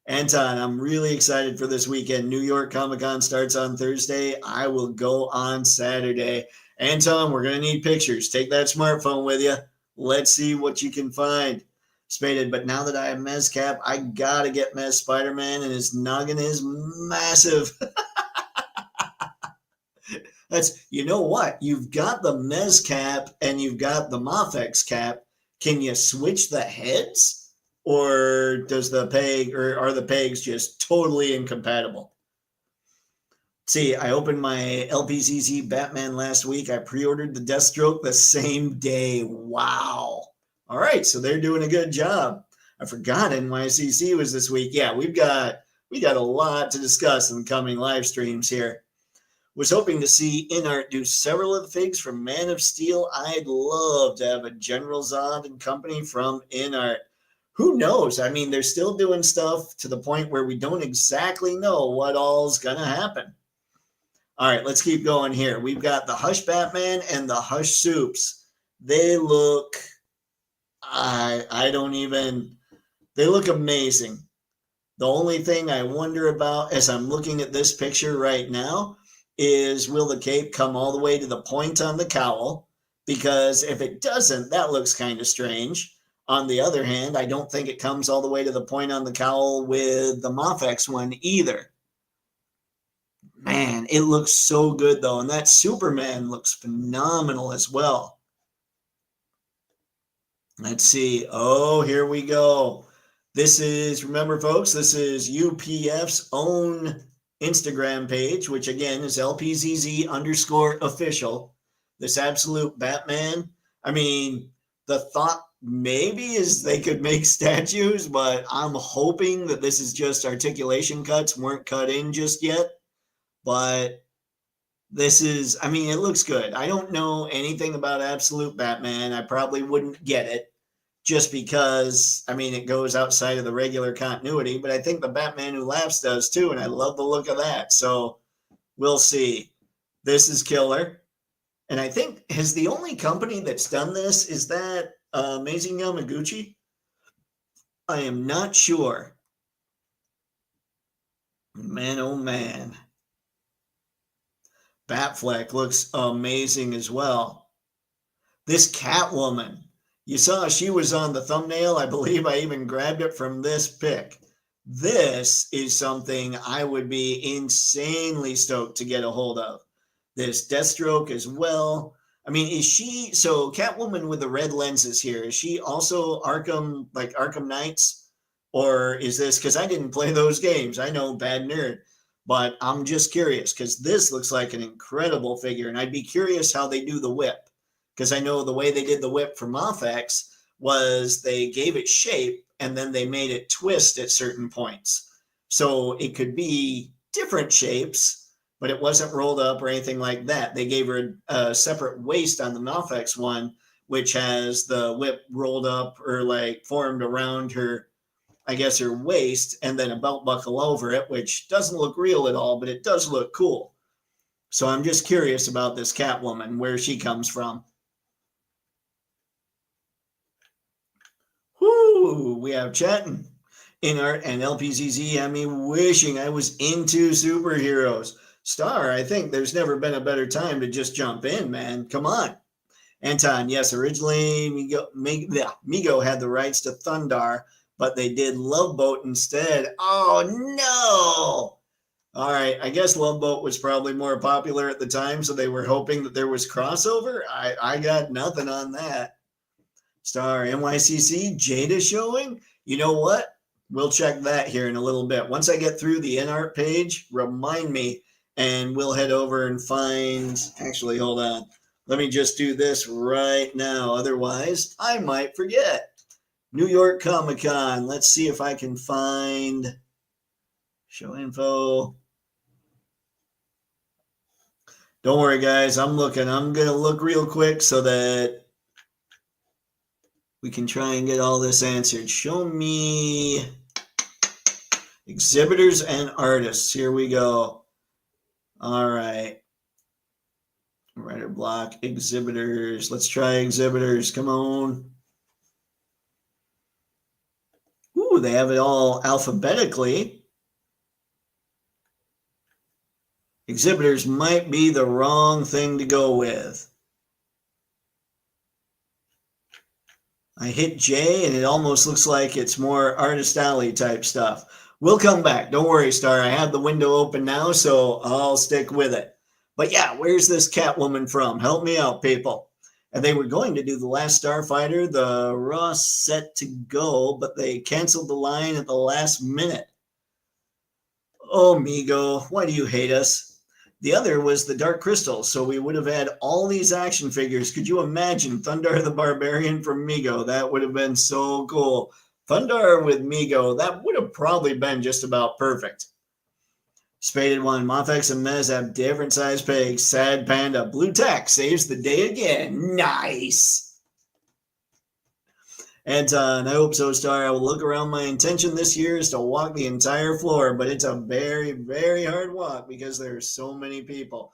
Anton, I'm really excited for this weekend. New York Comic Con starts on Thursday. I will go on Saturday. Anton, we're going to need pictures. Take that smartphone with you. Let's see what you can find. Spaded, but now that I have Mez Cap, I got to get Mez Spider-Man, and his noggin is massive. That's, you know what? You've got the Mez Cap and you've got the Mafex Cap. Can you switch the heads? Or does the peg, or are the pegs just totally incompatible? See, I opened my LPCC Batman last week. I pre-ordered the Deathstroke the same day. Wow. All right, so they're doing a good job. I forgot NYCC was this week. Yeah, we got a lot to discuss in the coming live streams here. Was hoping to see Inart do several of the figs from Man of Steel. I'd love to have a General Zod and company from Inart. Who knows? I mean, they're still doing stuff to the point where we don't exactly know what all's going to happen. All right, let's keep going here. We've got the Hush Batman and the Hush Soups. They look, they look amazing. The only thing I wonder about as I'm looking at this picture right now is, will the cape come all the way to the point on the cowl? Because if it doesn't, that looks kind of strange. On the other hand, I don't think it comes all the way to the point on the cowl with the Mafex one either. Man, it looks so good though. And that Superman looks phenomenal as well. Let's see. Oh, here we go. This is, remember folks, this is UPF's own Instagram page, which again is LPZZ_official. This absolute Batman. I mean, the thought maybe is they could make statues, but I'm hoping that this is just articulation cuts, weren't cut in just yet. But this is, I mean, it looks good. I don't know anything about Absolute Batman. I probably wouldn't get it just because, I mean, it goes outside of the regular continuity, but I think the Batman Who Laughs does too, and I love the look of that. So we'll see. This is killer. And I think, has the only company that's done this, is that Amazing Yamaguchi? I am not sure. Man, oh man. Batfleck looks amazing as well. This Catwoman, you saw she was on the thumbnail. I believe I even grabbed it from this pic. This is something I would be insanely stoked to get a hold of. This Deathstroke as well. I mean, is she, so Catwoman with the red lenses here, is she also Arkham, like Arkham Knights? Or is this, because I didn't play those games. I know, bad nerd. But I'm just curious because this looks like an incredible figure. And I'd be curious how they do the whip. Because I know the way they did the whip for Mafex was they gave it shape and then they made it twist at certain points. So it could be different shapes, but it wasn't rolled up or anything like that. They gave her a separate waist on the Mafex one, which has the whip rolled up or like formed around her, I guess, her waist, and then a belt buckle over it, which doesn't look real at all, but it does look cool. So I'm just curious about this Catwoman, where she comes from. Whoo, we have chatting. Inart and LPZZ have me wishing I was into superheroes. Star, I think there's never been a better time to just jump in, man. Come on. Anton, yes, originally Mego had the rights to Thundar, but they did Love Boat instead. Oh, no. All right, I guess Love Boat was probably more popular at the time, so they were hoping that there was crossover. I got nothing on that. Star, NYCC, Jada showing? You know what? We'll check that here in a little bit. Once I get through the Inart page, remind me, and we'll head over and find, actually, hold on. Let me just do this right now. Otherwise, I might forget. New York Comic Con. Let's see if I can find show info. Don't worry, guys. I'm looking. I'm going to look real quick so that we can try and get all this answered. Show me exhibitors and artists. Here we go. All right. Writer block, exhibitors. Let's try exhibitors. Come on. Woo, Ooh, they have it all alphabetically. Exhibitors might be the wrong thing to go with. I hit J and it almost looks like it's more Artist Alley type stuff. We'll come back. Don't worry, Star. I have the window open now, so I'll stick with it. But yeah, where's this Catwoman from? Help me out, people. And they were going to do The Last Starfighter, the Raw set to go, but they canceled the line at the last minute. Oh, Mego, why do you hate us? The other was the Dark Crystal, so we would have had all these action figures. Could you imagine Thundar the Barbarian from Mego? That would have been so cool. Thundar with Mego, that would have probably been just about perfect. Spaded one, Mofex and Mez have different size pegs. Sad Panda, Blue Tack saves the day again. Nice. Anton, I hope so, Star. I will look around. My intention this year is to walk the entire floor, but it's a very, very hard walk because there are so many people.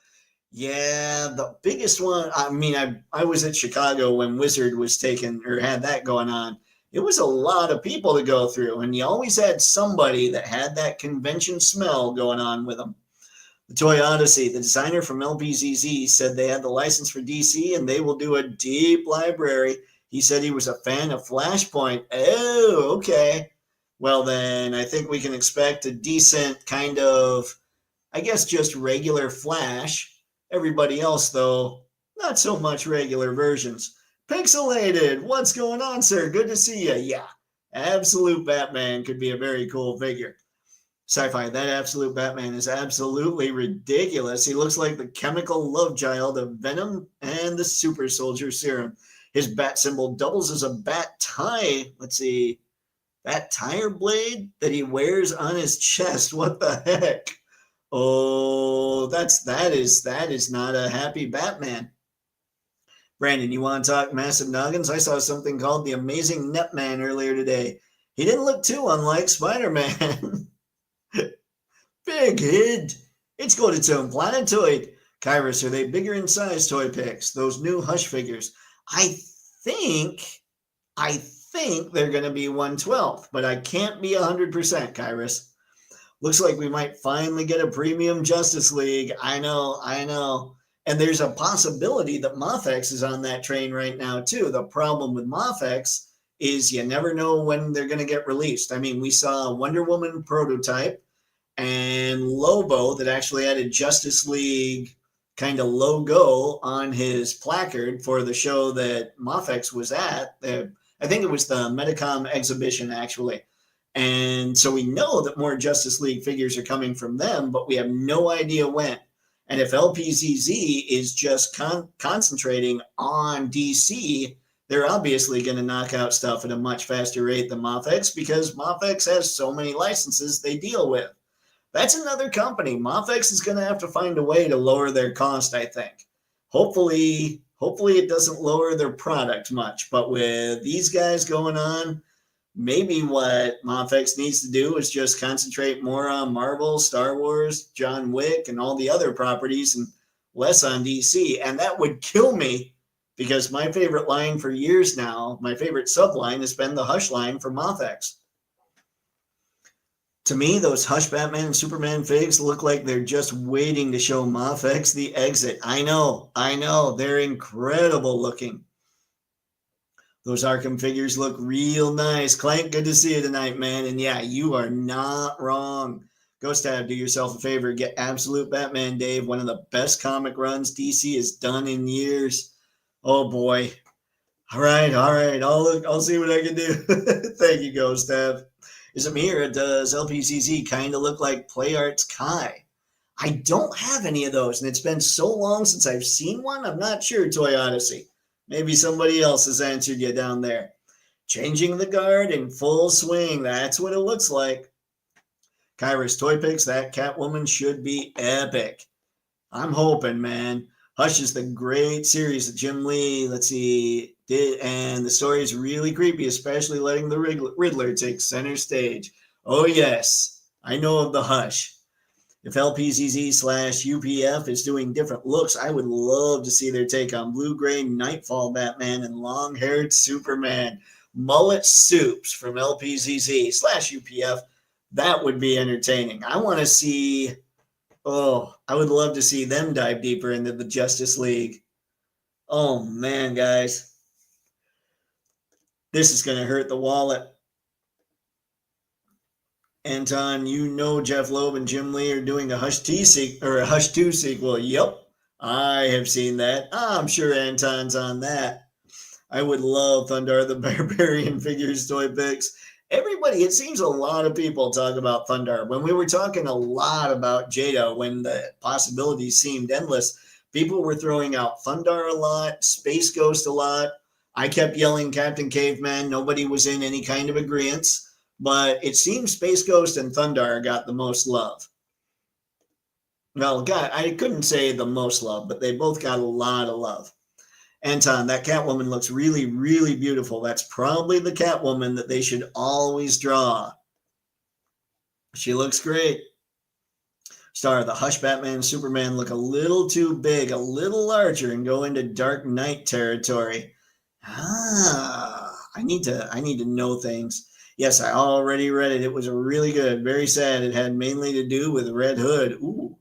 Yeah, the biggest one, I mean, I was at Chicago when Wizard was taken or had that going on. It was a lot of people to go through, and you always had somebody that had that convention smell going on with them. The Toy Odyssey, the designer from LPZZ, said they had the license for DC and they will do a deep library. He said he was a fan of Flashpoint. Oh, okay. Well, then I think we can expect a decent kind of, I guess, just regular Flash. Everybody else, though, not so much regular versions. Pixelated, what's going on, sir? Good to see you. Yeah, Absolute Batman could be a very cool figure. Sci-fi, that Absolute Batman is absolutely ridiculous. He looks like the chemical love child of Venom and the Super Soldier Serum. His bat symbol doubles as a bat tie. Let's see, bat tire blade that he wears on his chest. What the heck? Oh, that is not a happy Batman. Brandon, you want to talk massive noggins? I saw something called the Amazing Netman earlier today. He didn't look too unlike Spider-Man. Big head. It's got its own planetoid. Kyrus, are they bigger in size, Toypixx? Those new Hush figures. I think they're going to be 1/12, but I can't be 100%, Kyrus. Looks like we might finally get a premium Justice League. I know. And there's a possibility that Mofex is on that train right now, too. The problem with Mofex is you never know when they're going to get released. I mean, we saw a Wonder Woman prototype and Lobo that actually had a Justice League kind of logo on his placard for the show that Mofex was at. I think it was the Medicom exhibition, actually. And so we know that more Justice League figures are coming from them, but we have no idea when. And if LPZZ is just concentrating on DC, they're obviously going to knock out stuff at a much faster rate than Mofex because Mofex has so many licenses they deal with. That's another company. Mofex is going to have to find a way to lower their cost, I think. Hopefully it doesn't lower their product much. But with these guys going on, maybe what Mofex needs to do is just concentrate more on Marvel, Star Wars, John Wick, and all the other properties and less on DC. And that would kill me because my favorite line for years now, my favorite subline has been the Hush line for Mofex. To me, those Hush Batman and Superman figs look like they're just waiting to show Mofex the exit. I know. They're incredible looking. Those Arkham figures look real nice. Clank, good to see you tonight, man. And yeah, you are not wrong. Ghost Tab, do yourself a favor. Get Absolute Batman, Dave. One of the best comic runs DC has done in years. Oh, boy. All right. I'll see what I can do. Thank you, Ghost Tab. Is it me or does LPCZ kind of look like Play Arts Kai? I don't have any of those, and it's been so long since I've seen one. I'm not sure, Toy Odyssey. Maybe somebody else has answered you down there. Changing the guard in full swing. That's what it looks like. Kyrus, Toypixx, that Catwoman should be epic. I'm hoping, man. Hush is the great series that Jim Lee, did, and the story is really creepy, especially letting the Riddler take center stage. Oh, yes. I know of the Hush. If LPZZ/UPF is doing different looks, I would love to see their take on blue-gray Nightfall Batman and long-haired Superman. mullet soups from LPZZ/UPF. That would be entertaining. I want to see, I would love to see them dive deeper into the Justice League. Oh man, guys. This is going to hurt the wallet. Anton, you know Jeff Loeb and Jim Lee are doing a Hush 2 sequel. Yep, I have seen that. I'm sure Anton's on that. I would love Thundar the Barbarian figures, Toypixx. Everybody, it seems a lot of people talk about Thundar. When we were talking a lot about Jada, when the possibilities seemed endless, people were throwing out Thundar a lot, Space Ghost a lot. I kept yelling Captain Caveman. Nobody was in any kind of agreement. But it seems Space Ghost and Thundar got the most love. Well, God, I couldn't say the most love, but they both got a lot of love. Anton, that Catwoman looks really, really beautiful. That's probably the Catwoman that they should always draw. She looks great. Star, the Hush Batman and Superman look a little too big, a little larger, and go into Dark Knight territory. I need to know things. Yes, I already read it. It was really good. Very sad. It had mainly to do with Red Hood. Ooh.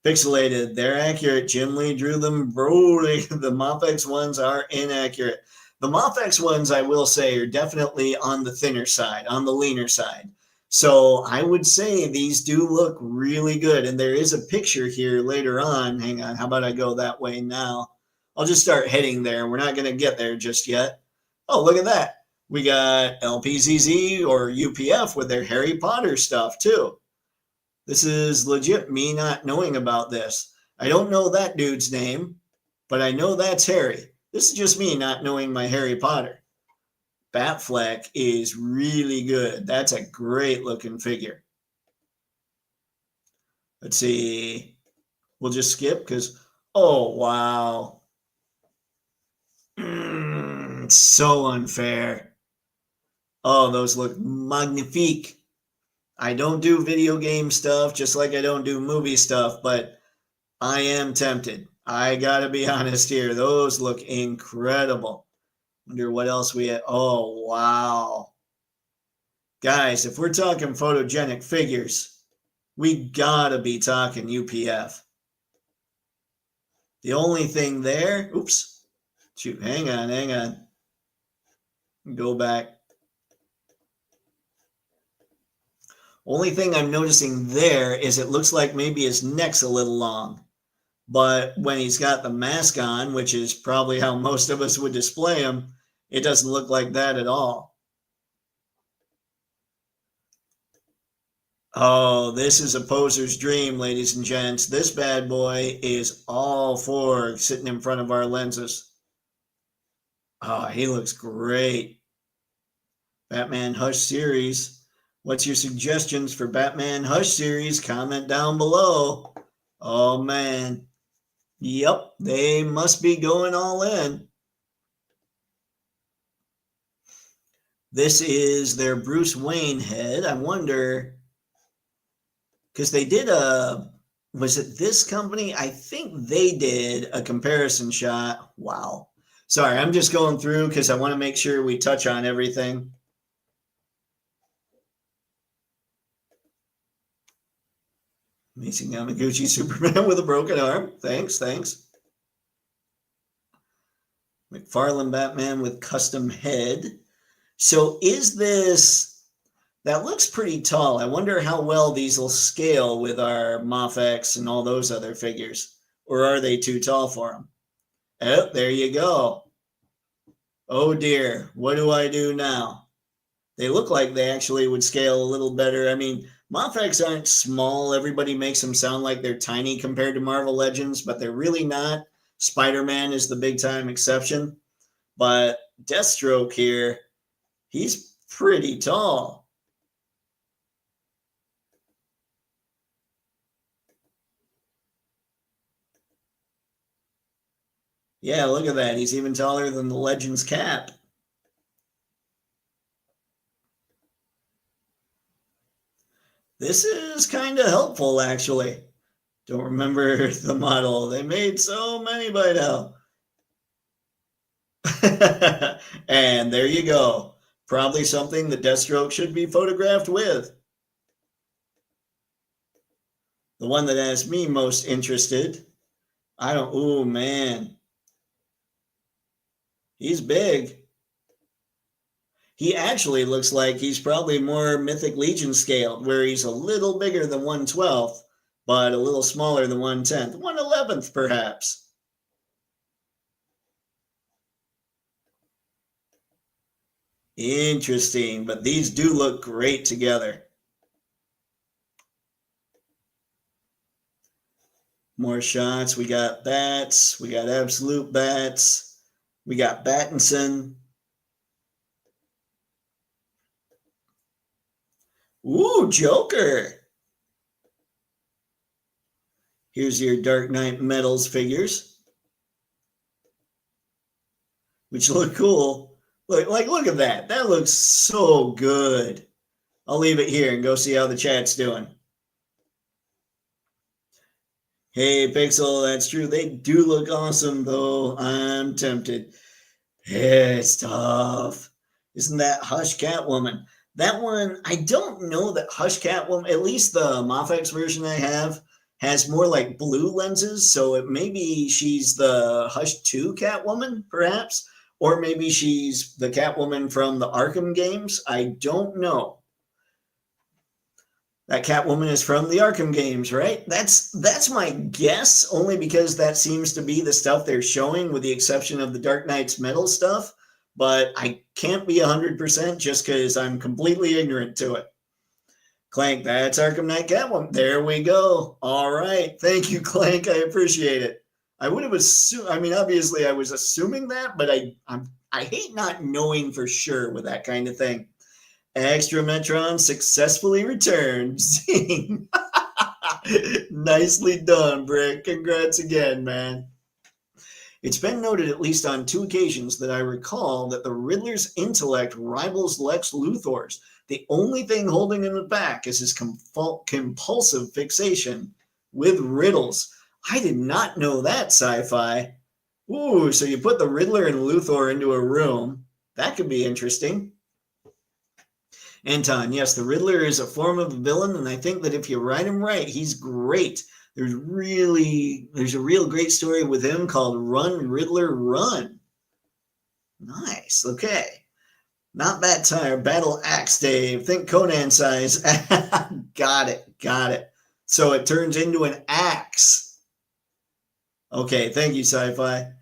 Pixelated. They're accurate. Jim Lee drew them. Bro, the Mophex ones are inaccurate. The Mophex ones, I will say, are definitely on the thinner side, on the leaner side. So I would say these do look really good. And there is a picture here later on. Hang on. How about I go that way now? I'll just start heading there. We're not going to get there just yet. Oh, look at that. We got LPZZ or UPF with their Harry Potter stuff too. This is legit me not knowing about this. I don't know that dude's name, but I know that's Harry. This is just me not knowing my Harry Potter. Batfleck is really good. That's a great looking figure. Let's see. We'll just skip because, oh, wow. So unfair. Oh, those look magnifique. I don't do video game stuff, just like I don't do movie stuff, but I am tempted. I gotta be honest here. Those look incredible. Wonder what else we have. Oh, wow. Guys, if we're talking photogenic figures, we gotta be talking UPF. The only thing there, oops, shoot, hang on. Go back. Only thing I'm noticing there is it looks like maybe his neck's a little long. But when he's got the mask on, which is probably how most of us would display him, it doesn't look like that at all. Oh, this is a poser's dream, ladies and gents. This bad boy is all for sitting in front of our lenses. Oh, he looks great. Batman Hush series. What's your suggestions for Batman Hush series? Comment down below. Oh, man. Yep, they must be going all in. This is their Bruce Wayne head. I wonder, because they did was it this company? I think they did a comparison shot. Wow. Sorry, I'm just going through because I want to make sure we touch on everything. Amazing Yamaguchi Superman with a broken arm. Thanks. McFarlane Batman with custom head. So is this, that looks pretty tall. I wonder how well these will scale with our Mophex and all those other figures. Or are they too tall for them? Oh, there you go. Oh dear, what do I do now? They look like they actually would scale a little better. I mean, Mophex aren't small. Everybody makes them sound like they're tiny compared to Marvel Legends, but they're really not. Spider-Man is the big time exception. But Deathstroke here, he's pretty tall. Yeah, look at that. He's even taller than the Legends Cap. This is kind of helpful, actually. Don't remember the model. They made so many by now. And there you go. Probably something that Deathstroke should be photographed with. The one that has me most interested. Oh man, he's big. He actually looks like he's probably more Mythic Legion scaled, where he's a little bigger than 1/12th, but a little smaller than 1/10th, 1/11th perhaps. Interesting, but these do look great together. More shots. We got Bats. We got Absolute Bats. We got Battinson. Ooh, Joker. Here's your Dark Knight Metals figures, which look cool. Look at that. That looks so good. I'll leave it here and go see how the chat's doing. Hey, Pixel, that's true. They do look awesome, though. I'm tempted. It's tough. Isn't that Hush Catwoman? That one, I don't know that Hush Catwoman, at least the Mofex version I have, has more like blue lenses. So maybe she's the Hush 2 Catwoman, perhaps. Or maybe she's the Catwoman from the Arkham games. I don't know. That Catwoman is from the Arkham games, right? That's my guess, only because that seems to be the stuff they're showing, with the exception of the Dark Knight's metal stuff. But I can't be 100% just because I'm completely ignorant to it. Clank, that's Arkham Knight Catwoman. There we go. All right. Thank you, Clank. I appreciate it. I would have assumed, I mean, obviously I was assuming that, but I hate not knowing for sure with that kind of thing. Extra Metron successfully returned. Zing. Nicely done, Brick. Congrats again, man. It's been noted at least on 2 occasions that I recall that the Riddler's intellect rivals Lex Luthor's. The only thing holding him back is his compulsive fixation with riddles. I did not know that, Sci-Fi. Ooh, so you put the Riddler and Luthor into a room. That could be interesting. Anton, yes, the Riddler is a form of a villain, and I think that if you write him right, he's great. There's a real great story with him called Run, Riddler, Run. Nice, okay. Not Bat Tire, Battle Axe Dave. Think Conan size. Got it. So it turns into an axe. Okay, thank you, Sci-Fi.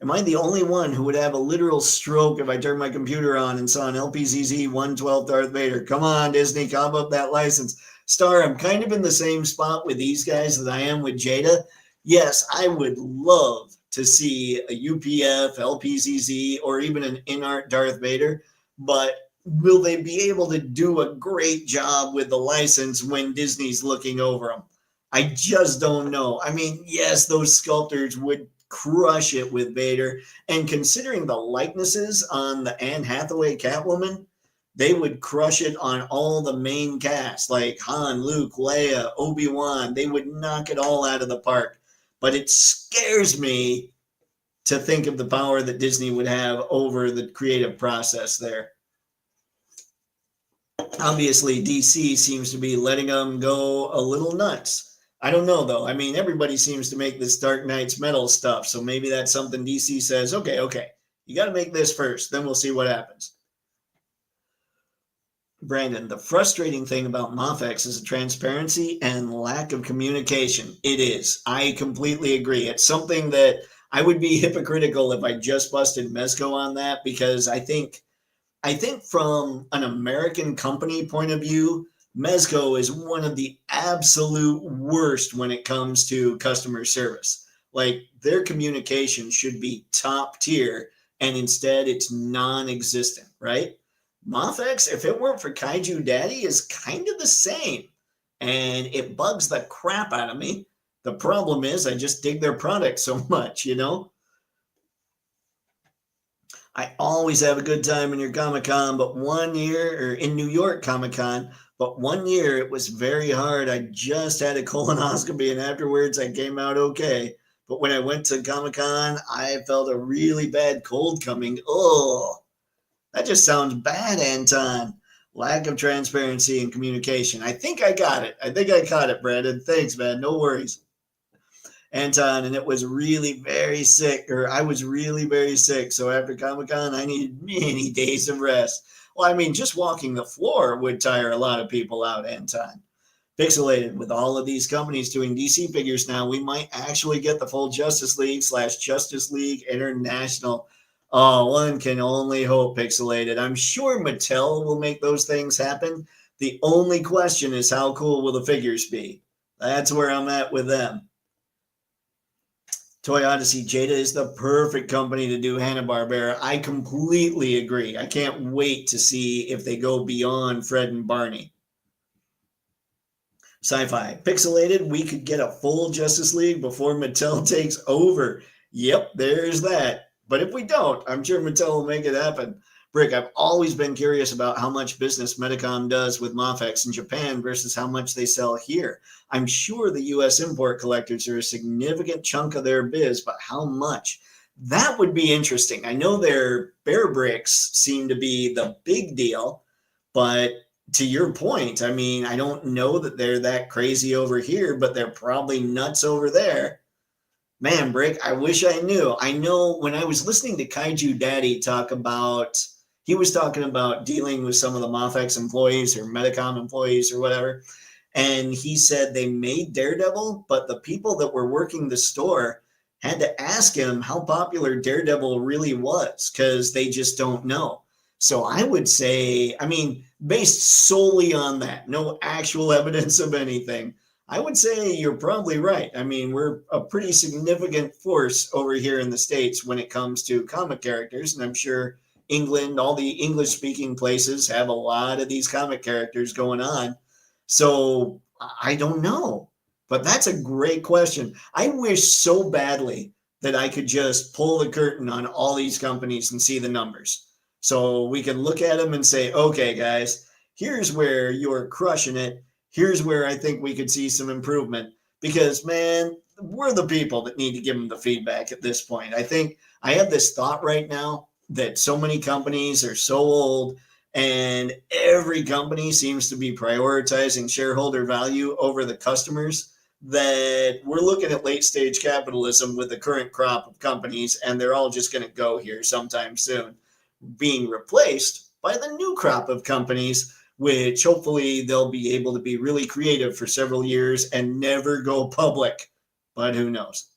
Am I the only one who would have a literal stroke if I turned my computer on and saw an LPZZ 1/12 Darth Vader? Come on, Disney, comp up that license. Star, I'm kind of in the same spot with these guys that I am with Jada. Yes, I would love to see a UPF, LPZZ, or even an Inart Darth Vader, but will they be able to do a great job with the license when Disney's looking over them? I just don't know. I mean, yes, those sculptors would crush it with Vader. And considering the likenesses on the Anne Hathaway Catwoman, they would crush it on all the main cast, like Han, Luke, Leia, Obi-Wan. They would knock it all out of the park. But it scares me to think of the power that Disney would have over the creative process there. Obviously, DC seems to be letting them go a little nuts. I don't know, though. I mean, everybody seems to make this Dark Knight's metal stuff, so maybe that's something DC says, okay, you got to make this first, then we'll see what happens. Brandon, the frustrating thing about Mofex is the transparency and lack of communication. It is. I completely agree. It's something that I would be hypocritical if I just busted Mezco on that, because I think from an American company point of view, Mezco is one of the absolute worst when it comes to customer service. Like, their communication should be top tier, and instead it's non-existent, right? Mofex, if it weren't for Kaiju Daddy, is kind of the same, and it bugs the crap out of me. The problem is I just dig their product so much, you know? I always have a good time in your Comic-Con, but one year, or in New York Comic-Con, but one year it was very hard. I just had a colonoscopy, and afterwards I came out okay. But when I went to Comic-Con, I felt a really bad cold coming. Oh, that just sounds bad, Anton. Lack of transparency and communication. I think I got it. I think I caught it, Brandon. Thanks, man. No worries. Anton, and it was really very sick, or I was really very sick. So after Comic-Con, I needed many days of rest. Well, I mean, just walking the floor would tire a lot of people out, Anton. Pixelated, with all of these companies doing DC figures now, we might actually get the full Justice League / Justice League International. Oh, one can only hope, Pixelated. I'm sure Mattel will make those things happen. The only question is, how cool will the figures be? That's where I'm at with them. Toy Odyssey, Jada is the perfect company to do Hanna-Barbera. I completely agree. I can't wait to see if they go beyond Fred and Barney. Sci-Fi, Pixelated, we could get a full Justice League before Mattel takes over. Yep, there's that. But if we don't, I'm sure Mattel will make it happen. Brick, I've always been curious about how much business Medicom does with Mafex in Japan versus how much they sell here. I'm sure the U.S. import collectors are a significant chunk of their biz, but how much? That would be interesting. I know their Bear Bricks seem to be the big deal, but to your point, I mean, I don't know that they're that crazy over here, but they're probably nuts over there. Man, Brick, I wish I knew. I know when I was listening to Kaiju Daddy talk about, he was talking about dealing with some of the Mafex employees or Medicom employees or whatever. And he said they made Daredevil, but the people that were working the store had to ask him how popular Daredevil really was because they just don't know. So I would say, I mean, based solely on that, no actual evidence of anything, I would say you're probably right. I mean, we're a pretty significant force over here in the States when it comes to comic characters. And I'm sure England, all the English-speaking places have a lot of these comic characters going on. So I don't know. But that's a great question. I wish so badly that I could just pull the curtain on all these companies and see the numbers. So we can look at them and say, okay, guys, here's where you're crushing it. Here's where I think we could see some improvement. Because, man, we're the people that need to give them the feedback at this point. I think I have this thought right now that so many companies are so old and every company seems to be prioritizing shareholder value over the customers, that we're looking at late stage capitalism with the current crop of companies, and they're all just going to go here sometime soon, being replaced by the new crop of companies, which hopefully they'll be able to be really creative for several years and never go public. But who knows?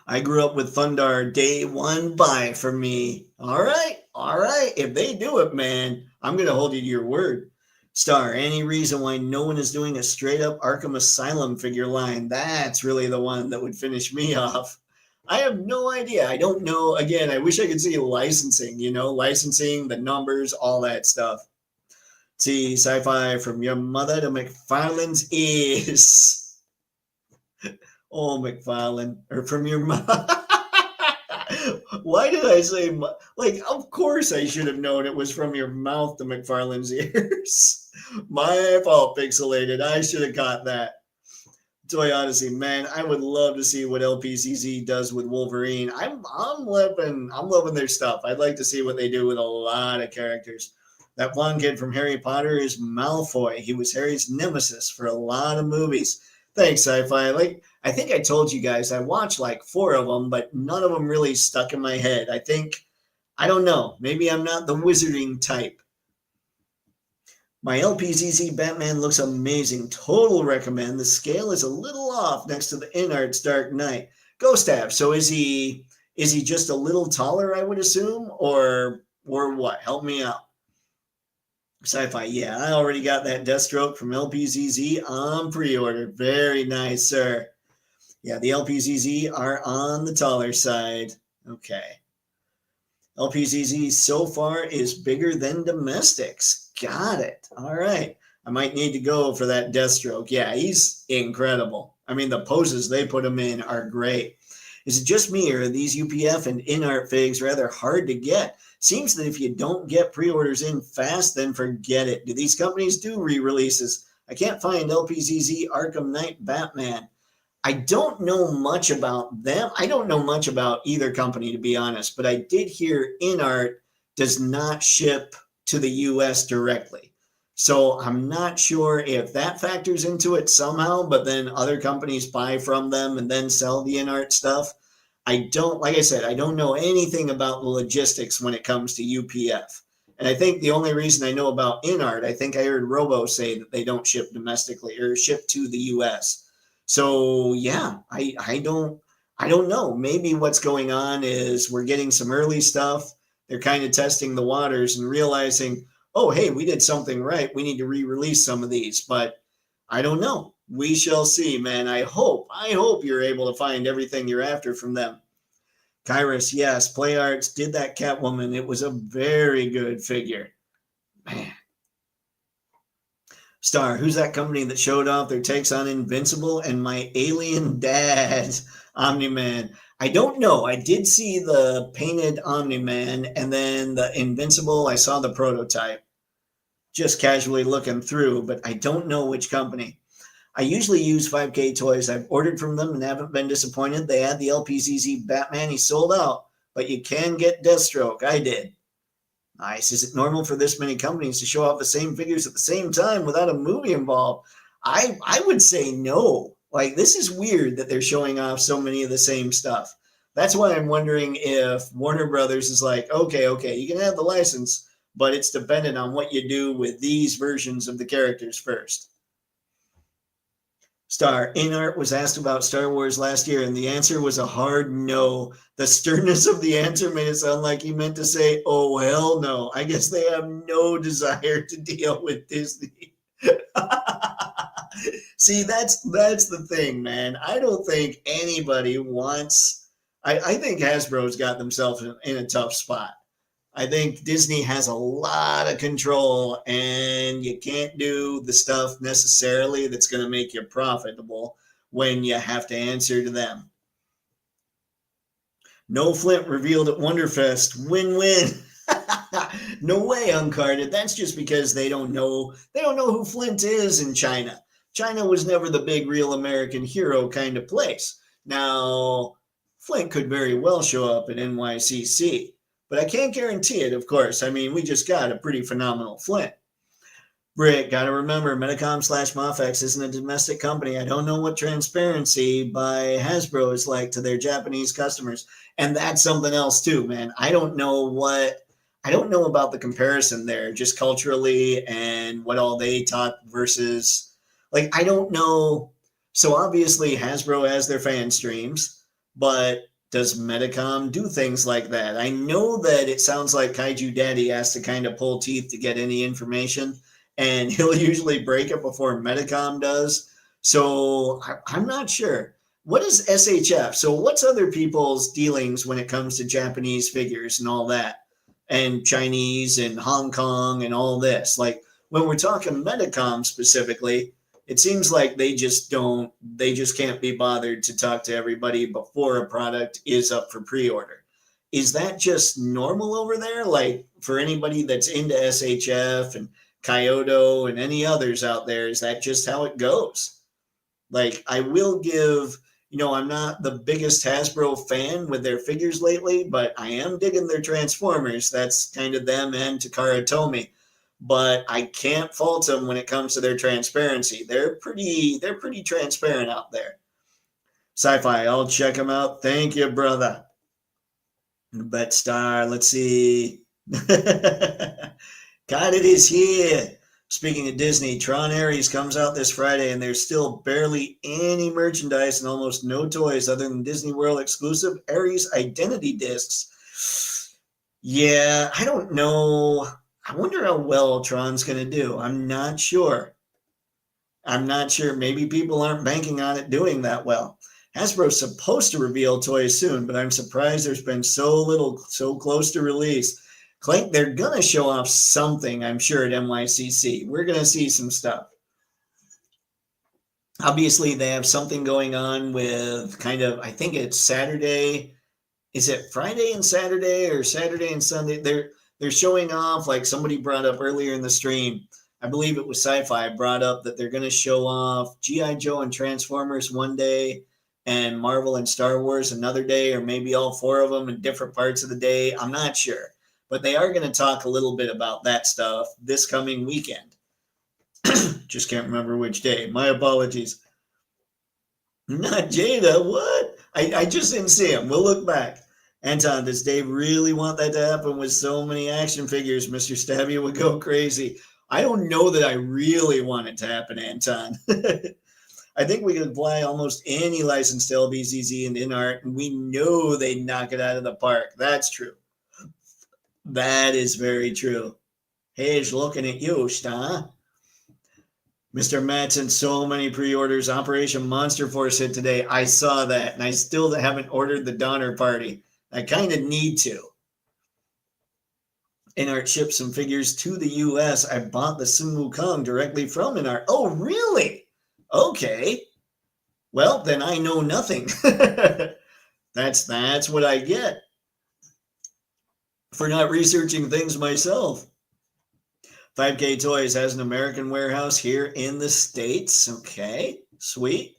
I grew up with Thundar, day one buy for me. All right. If they do it, man, I'm going to hold you to your word. Star, any reason why no one is doing a straight up Arkham Asylum figure line? That's really the one that would finish me off. I have no idea. I don't know. Again, I wish I could see licensing, licensing, the numbers, all that stuff. See, Sci-Fi, from your mother to McFarlane's ears. Oh, McFarlane, or from your mom. Why did I say, of course I should have known it was from your mouth to McFarlane's ears. My fault, Pixelated. I should have caught that. Toy Odyssey, man, I would love to see what LPCZ does with Wolverine. I'm loving their stuff. I'd like to see what they do with a lot of characters. That blonde kid from Harry Potter is Malfoy. He was Harry's nemesis for a lot of movies. Thanks, Sci-Fi. I think I told you guys I watched 4 of them, but none of them really stuck in my head. I don't know. Maybe I'm not the wizarding type. My LPZZ Batman looks amazing. Total recommend. The scale is a little off next to the Inart's Dark Knight. Ghost Ab. So is he just a little taller, I would assume, or what? Help me out. Sci-Fi, yeah, I already got that Deathstroke from LPZZ on pre-order. Very nice, sir. Yeah, the LPZZ are on the taller side. Okay. LPZZ so far is bigger than domestics. Got it. All right. I might need to go for that Deathstroke. Yeah, he's incredible. I mean, the poses they put him in are great. Is it just me, or are these UPF and Inart figs rather hard to get? Seems that if you don't get pre-orders in fast, then forget it. Do these companies do re-releases? I can't find LPZZ Arkham Knight Batman. I don't know much about them. I don't know much about either company, to be honest, but I did hear Inart does not ship to the US directly. So I'm not sure if that factors into it somehow, but then other companies buy from them and then sell the Inart stuff. I don't, like I said, I don't know anything about the logistics when it comes to UPF. And I think the only reason I know about Inart, I think I heard Robo say that they don't ship domestically or ship to the US. So yeah, I don't know. Maybe what's going on is we're getting some early stuff. They're kind of testing the waters and realizing, oh, hey, we did something right. We need to re-release some of these, but I don't know. We shall see, man. I hope you're able to find everything you're after from them. Kairos, yes, Play Arts did that Catwoman. It was a very good figure. Man. Star, who's that company that showed off their takes on Invincible and my alien dad, Omni-Man? I don't know. I did see the painted Omni-Man and then the Invincible. I saw the prototype just casually looking through, but I don't know which company. I usually use 5K Toys. I've ordered from them and haven't been disappointed. They had the LPZZ Batman. He sold out, but you can get Deathstroke. I did. Nice. Is it normal for this many companies to show off the same figures at the same time without a movie involved? I would say no. Like, this is weird that they're showing off so many of the same stuff. That's why I'm wondering if Warner Brothers is like, okay, you can have the license, but it's dependent on what you do with these versions of the characters first. Star, Inart was asked about Star Wars last year, and the answer was a hard no. The sternness of the answer made it sound like he meant to say, oh, hell no. I guess they have no desire to deal with Disney. See, that's the thing, man. I don't think anybody wants... I think Hasbro's got themselves in a tough spot. I think Disney has a lot of control, and you can't do the stuff necessarily that's going to make you profitable when you have to answer to them. No Flint revealed at WonderFest. Win-win. No way, Uncarded. That's just because they don't know who Flint is in China. China was never the big real American hero kind of place. Now, Flint could very well show up at NYCC. But I can't guarantee it, of course. I mean, we just got a pretty phenomenal Flint. Brick, got to remember, Medicom/Mofex isn't a domestic company. I don't know what transparency by Hasbro is like to their Japanese customers. And that's something else too, man. I don't know about the comparison there, just culturally and what all they taught versus, like, I don't know. So obviously Hasbro has their fan streams, but does Medicom do things like that? I know that it sounds like Kaiju Daddy has to kind of pull teeth to get any information, and he'll usually break it before Medicom does. So I'm not sure. What is SHF? So what's other people's dealings when it comes to Japanese figures and all that, and Chinese and Hong Kong and all this? Like, when we're talking Medicom specifically, it seems like they just can't be bothered to talk to everybody before a product is up for pre-order. Is that just normal over there? Like, for anybody that's into SHF and Kyoto and any others out there, is that just how it goes? Like, I will give, I'm not the biggest Hasbro fan with their figures lately, but I am digging their Transformers. That's kind of them and Takara Tomy. But I can't fault them when it comes to their transparency. They're pretty transparent out there. Sci-Fi, I'll check them out. Thank you, brother. BetStar, let's see. God, it is here. Speaking of Disney, Tron Ares comes out this Friday, and there's still barely any merchandise and almost no toys other than Disney World exclusive Ares identity discs. Yeah, I don't know. I wonder how well Tron's going to do. I'm not sure. Maybe people aren't banking on it doing that well. Hasbro's supposed to reveal toys soon, but I'm surprised there's been so little so close to release. Clank, they're going to show off something, I'm sure, at NYCC. We're going to see some stuff. Obviously, they have something going on with I think it's Saturday. Is it Friday and Saturday or Saturday and Sunday? They're showing off, like somebody brought up earlier in the stream, I believe it was Sci-Fi, brought up that they're going to show off G.I. Joe and Transformers one day, and Marvel and Star Wars another day, or maybe all four of them in different parts of the day. I'm not sure. But they are going to talk a little bit about that stuff this coming weekend. Just can't remember which day. My apologies. Not Jada. What? I just didn't see him. We'll look back. Anton, does Dave really want that to happen with so many action figures? Mr. Stabby would go crazy. I don't know that I really want it to happen, Anton. I think we could apply almost any license to LBZZ and Inart, and we know they knock it out of the park. That's true. That is very true. He's looking at you, Star. Mr. Matson, so many pre-orders. Operation Monster Force hit today. I saw that, and I still haven't ordered the Donner Party. I kind of need to. Inart shipped some figures to the U.S. I bought the Sun Wukong directly from Inart. Oh, really? Okay. Well, then I know nothing. That's what I get for not researching things myself. 5K Toys has an American warehouse here in the States. Okay, sweet.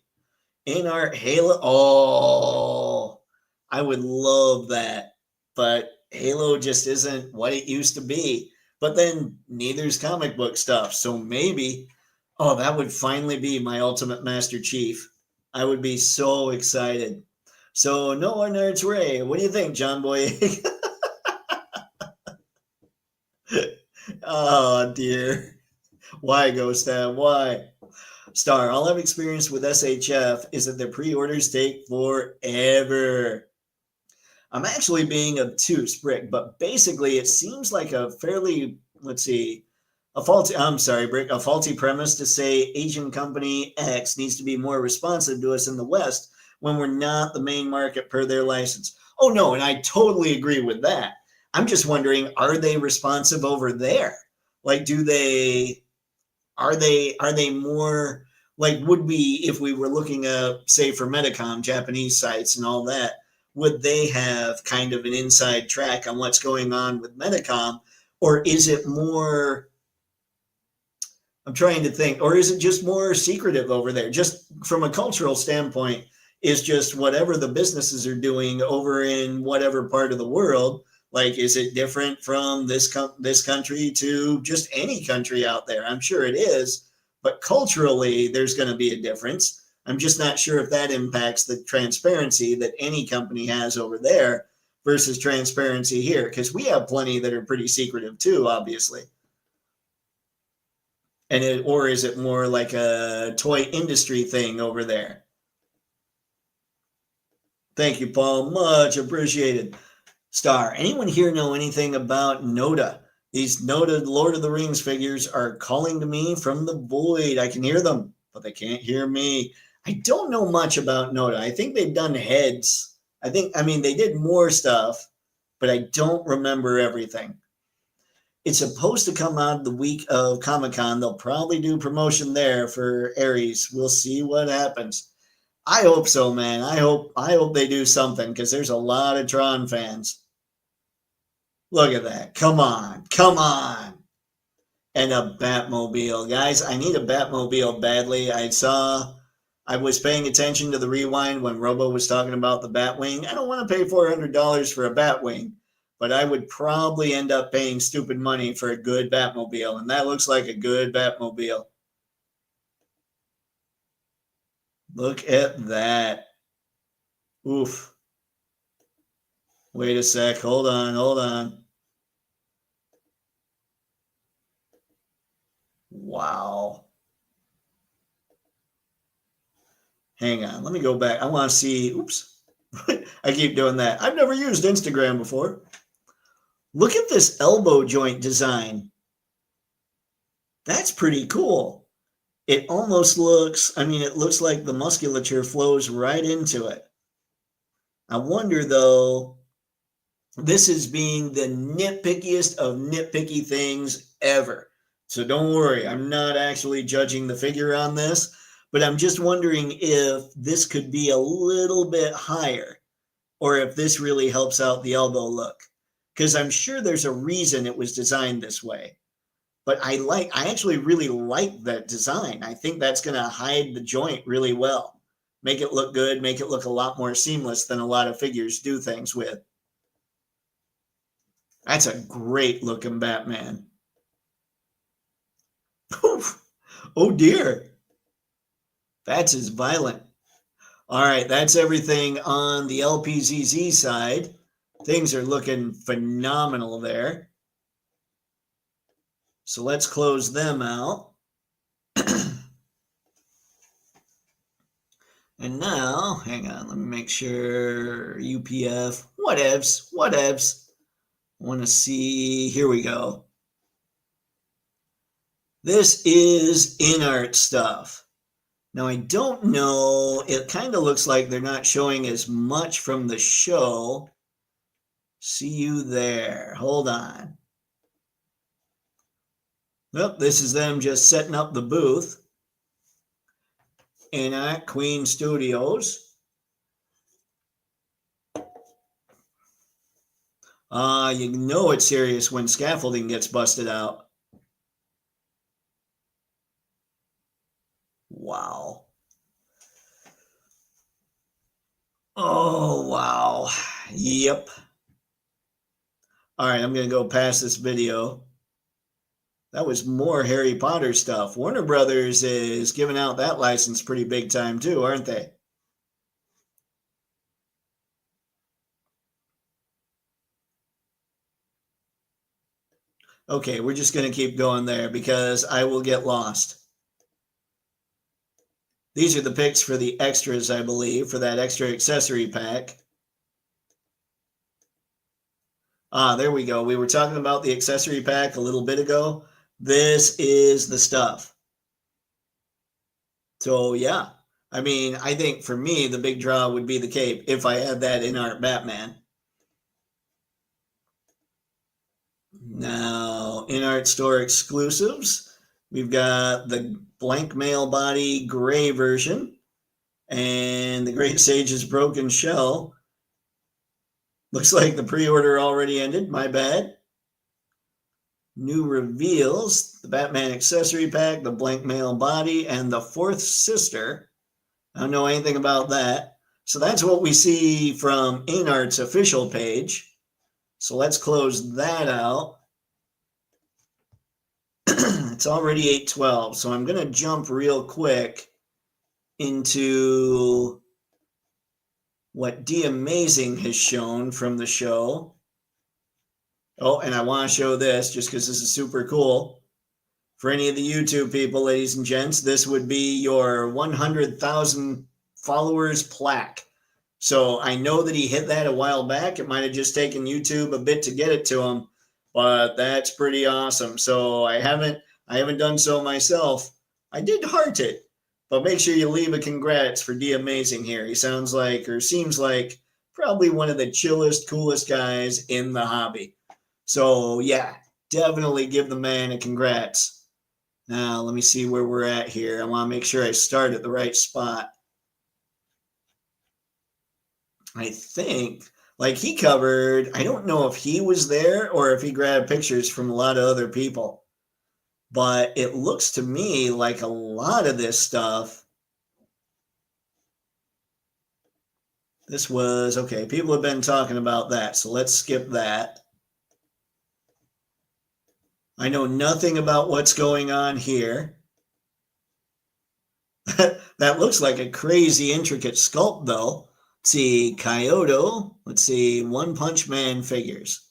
Inart Halo. Oh, I would love that. But Halo just isn't what it used to be. But then neither's comic book stuff. So maybe, oh, that would finally be my Ultimate Master Chief. I would be so excited. So no one nerds Ray. What do you think, John Boy? Oh dear. Why, Ghost Tab? Why? Star, all I've experienced with SHF is that the pre-orders take forever. I'm actually being obtuse, Brick, but basically it seems like a fairly, a faulty premise to say Asian company X needs to be more responsive to us in the West when we're not the main market per their license. Oh no, and I totally agree with that. I'm just wondering, are they responsive over there? Like, are they more like, would we, if we were looking at, say, for Medicom, Japanese sites and all that, would they have kind of an inside track on what's going on with Medicom? Or is it more, I'm trying to think, or is it just more secretive over there? Just from a cultural standpoint, is just whatever the businesses are doing over in whatever part of the world. Like, is it different from this country to just any country out there? I'm sure it is, but culturally, there's going to be a difference. I'm just not sure if that impacts the transparency that any company has over there versus transparency here, because we have plenty that are pretty secretive too, obviously. Or is it more like a toy industry thing over there? Thank you, Paul. Much appreciated. Star, anyone here know anything about Noda? These Noda Lord of the Rings figures are calling to me from the void. I can hear them, but they can't hear me. I don't know much about Noda. I think they've done heads. They did more stuff, but I don't remember everything. It's supposed to come out the week of Comic-Con. They'll probably do promotion there for Aries. We'll see what happens. I hope so, man. I hope they do something, because there's a lot of Tron fans. Look at that. Come on. Come on. And a Batmobile. Guys, I need a Batmobile badly. I was paying attention to the rewind when Robo was talking about the Batwing. I don't want to pay $400 for a Batwing, but I would probably end up paying stupid money for a good Batmobile, and that looks like a good Batmobile. Look at that. Oof. Wait a sec. Hold on. Wow. Hang on. Let me go back. I want to see. Oops. I keep doing that. I've never used Instagram before. Look at this elbow joint design. That's pretty cool. It almost looks, it looks like the musculature flows right into it. I wonder, though, this is being the nitpickiest of nitpicky things ever. So don't worry, I'm not actually judging the figure on this, but I'm just wondering if this could be a little bit higher, or if this really helps out the elbow look. Because I'm sure there's a reason it was designed this way. But I actually really like that design. I think that's going to hide the joint really well. make it look good, make it look a lot more seamless than a lot of figures do things with. That's a great looking Batman. Oh dear. That's as violent. All right, that's everything on the LPZZ side. Things are looking phenomenal there. So let's close them out. And now, hang on, let me make sure UPF, whatevs. I want to see, here we go. This is Inart stuff. Now, I don't know, it kind of looks like they're not showing as much from the show. See you there. Hold on. Nope, this is them just setting up the booth. Inart Queen Studios. You know it's serious when scaffolding gets busted out. Wow. Oh, wow. Yep. All right, I'm going to go past this video. That was more Harry Potter stuff. Warner Brothers is giving out that license pretty big time too, aren't they? Okay, we're just going to keep going there because I will get lost. These are the picks for the extras, I believe, for that extra accessory pack. There we go. We were talking about the accessory pack a little bit ago. This is the stuff. So, yeah. I mean, I think for me, the big draw would be the cape if I had that Inart Batman. Now, Inart Store exclusives. We've got the blank mail body gray version and the Great Sage's broken shell. Looks like the pre-order already ended. My bad. New reveals, the Batman accessory pack, the blank mail body, and the fourth sister. I don't know anything about that. So that's what we see from Inart's official page. So let's close that out. It's already 8:12, so I'm going to jump real quick into what D Amazing has shown from the show. Oh, and I want to show this just because this is super cool. For any of the YouTube people, ladies and gents, this would be your 100,000 followers plaque. So I know that he hit that a while back. It might have just taken YouTube a bit to get it to him, but that's pretty awesome. So I haven't done so myself. I did heart it, but make sure you leave a congrats for D Amazing here. He sounds like, or seems like, probably one of the chillest, coolest guys in the hobby. So yeah, definitely give the man a congrats. Now, let me see where we're at here. I want to make sure I start at the right spot. I think, like he covered, I don't know if he was there or if he grabbed pictures from a lot of other people. But it looks to me like a lot of this stuff. This was, okay, people have been talking about that, so let's skip that. I know nothing about what's going on here. That looks like a crazy intricate sculpt, though. Let's see, Kyoto. Let's see, One Punch Man figures.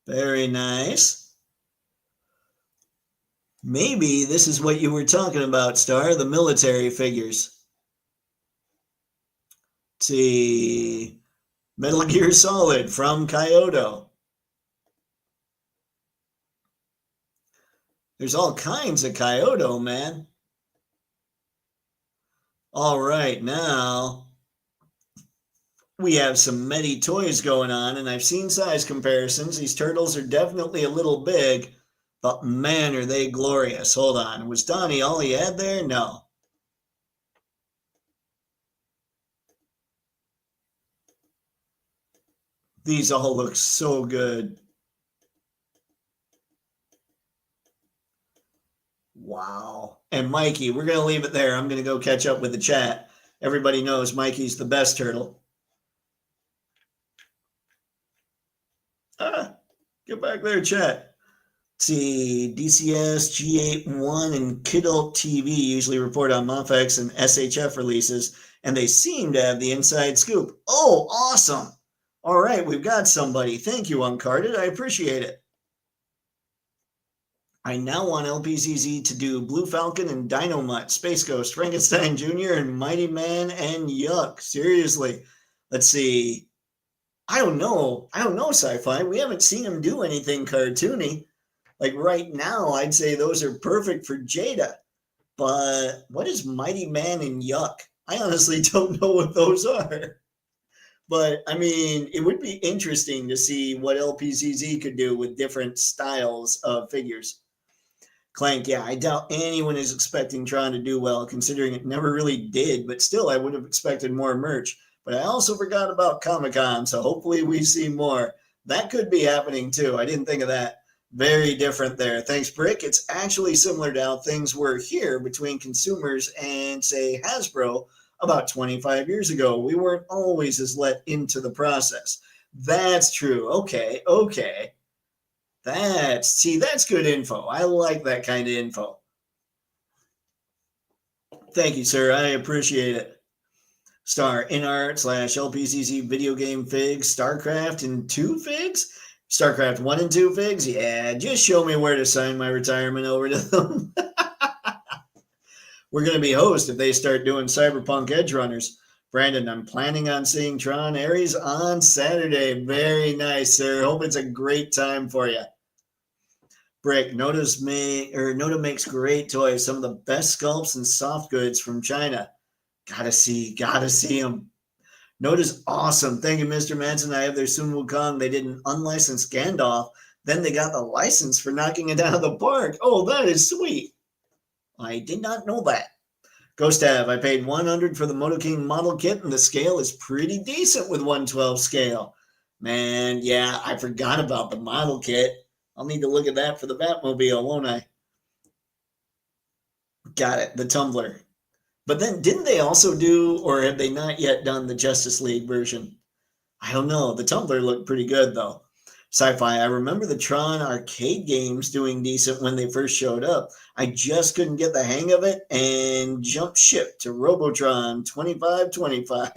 Very nice. Maybe this is what you were talking about, Star, the military figures. Let's see, Metal Gear Solid from Kyoto. There's all kinds of Kyoto, man. All right, now we have some Medi toys going on, and I've seen size comparisons. These turtles are definitely a little big, but man, are they glorious. Hold on. Was Donnie all he had there? No. These all look so good. Wow. And Mikey, we're going to leave it there. I'm going to go catch up with the chat. Everybody knows Mikey's the best turtle. Get back there, chat. Let's see, DCS, G81, and Kidult TV usually report on MOFX and SHF releases, and they seem to have the inside scoop. Oh, awesome. All right, we've got somebody. Thank you, Uncarded. I appreciate it. I now want LPCZ to do Blue Falcon and Dynomutt, Space Ghost, Frankenstein Jr., and Mighty Man and Yuck. Seriously. Let's see. I don't know, Sci-Fi. We haven't seen him do anything cartoony. Like right now, I'd say those are perfect for Jada. But what is Mighty Man and Yuck? I honestly don't know what those are. But I mean, it would be interesting to see what LPCZ could do with different styles of figures. Clank, yeah, I doubt anyone is expecting Tron to do well, considering it never really did. But still, I would have expected more merch. But I also forgot about Comic-Con, so hopefully we see more. That could be happening too. I didn't think of that. Very different there. Thanks, Brick. It's actually similar to how things were here between consumers and, say, Hasbro about 25 years ago. We weren't always as let into the process. That's true. Okay. That's good info. I like that kind of info. Thank you, sir. I appreciate it. Star Inart / LPCC video game figs, StarCraft and 2 figs? StarCraft 1 and 2 figs? Yeah, just show me where to sign my retirement over to them. We're going to be host if they start doing Cyberpunk Edge Runners. Brandon, I'm planning on seeing Tron Ares on Saturday. Very nice, sir. Hope it's a great time for you. Brick, Noda makes great toys. Some of the best sculpts and soft goods from China. Gotta see them. Noda's awesome. Thank you, Mr. Manson. I have their Sun Wukong. They did an unlicensed Gandalf. Then they got the license for knocking it out of the park. Oh, that is sweet. I did not know that. Ghost Av, I paid $100 for the Moto King model kit, and the scale is pretty decent with 112 scale. Man, yeah, I forgot about the model kit. I'll need to look at that for the Batmobile, won't I? Got it, the Tumbler. But then didn't they also do, or have they not yet done the Justice League version? I don't know. The Tumbler looked pretty good, though. Sci-Fi, I remember the Tron arcade games doing decent when they first showed up. I just couldn't get the hang of it and jumped ship to Robotron 2525.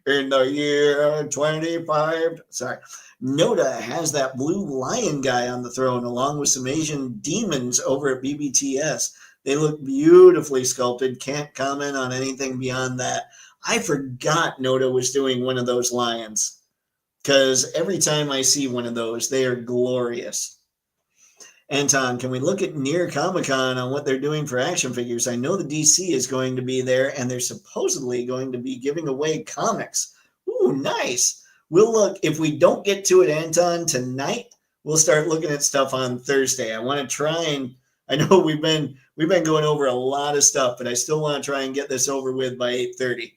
In the year 25. Sorry. Noda has that blue lion guy on the throne along with some Asian demons over at BBTS. They look beautifully sculpted. Can't comment on anything beyond that. I forgot Noda was doing one of those lions, because every time I see one of those, they are glorious. Anton, can we look at near Comic-Con on what they're doing for action figures? I know the DC is going to be there, and they're supposedly going to be giving away comics. Ooh, nice. We'll look. If we don't get to it, Anton, tonight, we'll start looking at stuff on Thursday. I want to try and, I know we've been going over a lot of stuff, but I still want to try and get this over with by 8:30.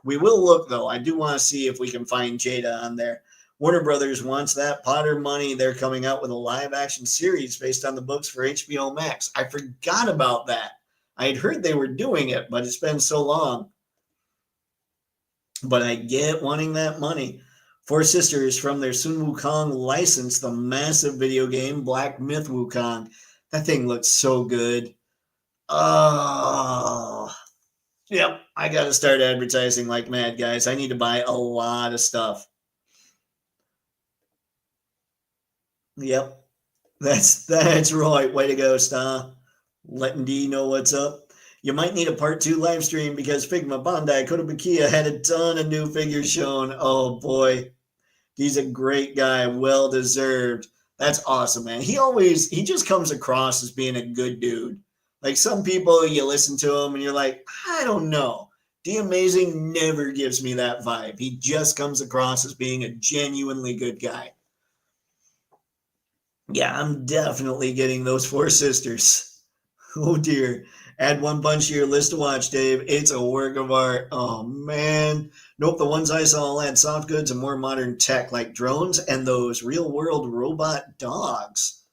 We will look, though. I do want to see if we can find Jada on there. Warner Brothers wants that Potter money. They're coming out with a live-action series based on the books for HBO Max. I forgot about that. I had heard they were doing it, but it's been so long. But I get wanting that money. Four Sisters from their Sun Wukong license, the massive video game Black Myth Wukong. That thing looks so good. Oh, yep. I got to start advertising like mad, guys. I need to buy a lot of stuff. Yep. That's right. Way to go, Star. Letting D know what's up. You might need a part 2 live stream because Figma Bandai Kotobukiya had a ton of new figures shown. Oh boy. He's a great guy. Well deserved. That's awesome, man. He just comes across as being a good dude. Like some people, you listen to him and you're like, I don't know. D Amazing never gives me that vibe. He just comes across as being a genuinely good guy. Yeah, I'm definitely getting those Four Sisters. Oh dear. Add One Punch to your list to watch, Dave. It's a work of art. Oh man. Nope, the ones I saw all had soft goods and more modern tech like drones and those real world robot dogs.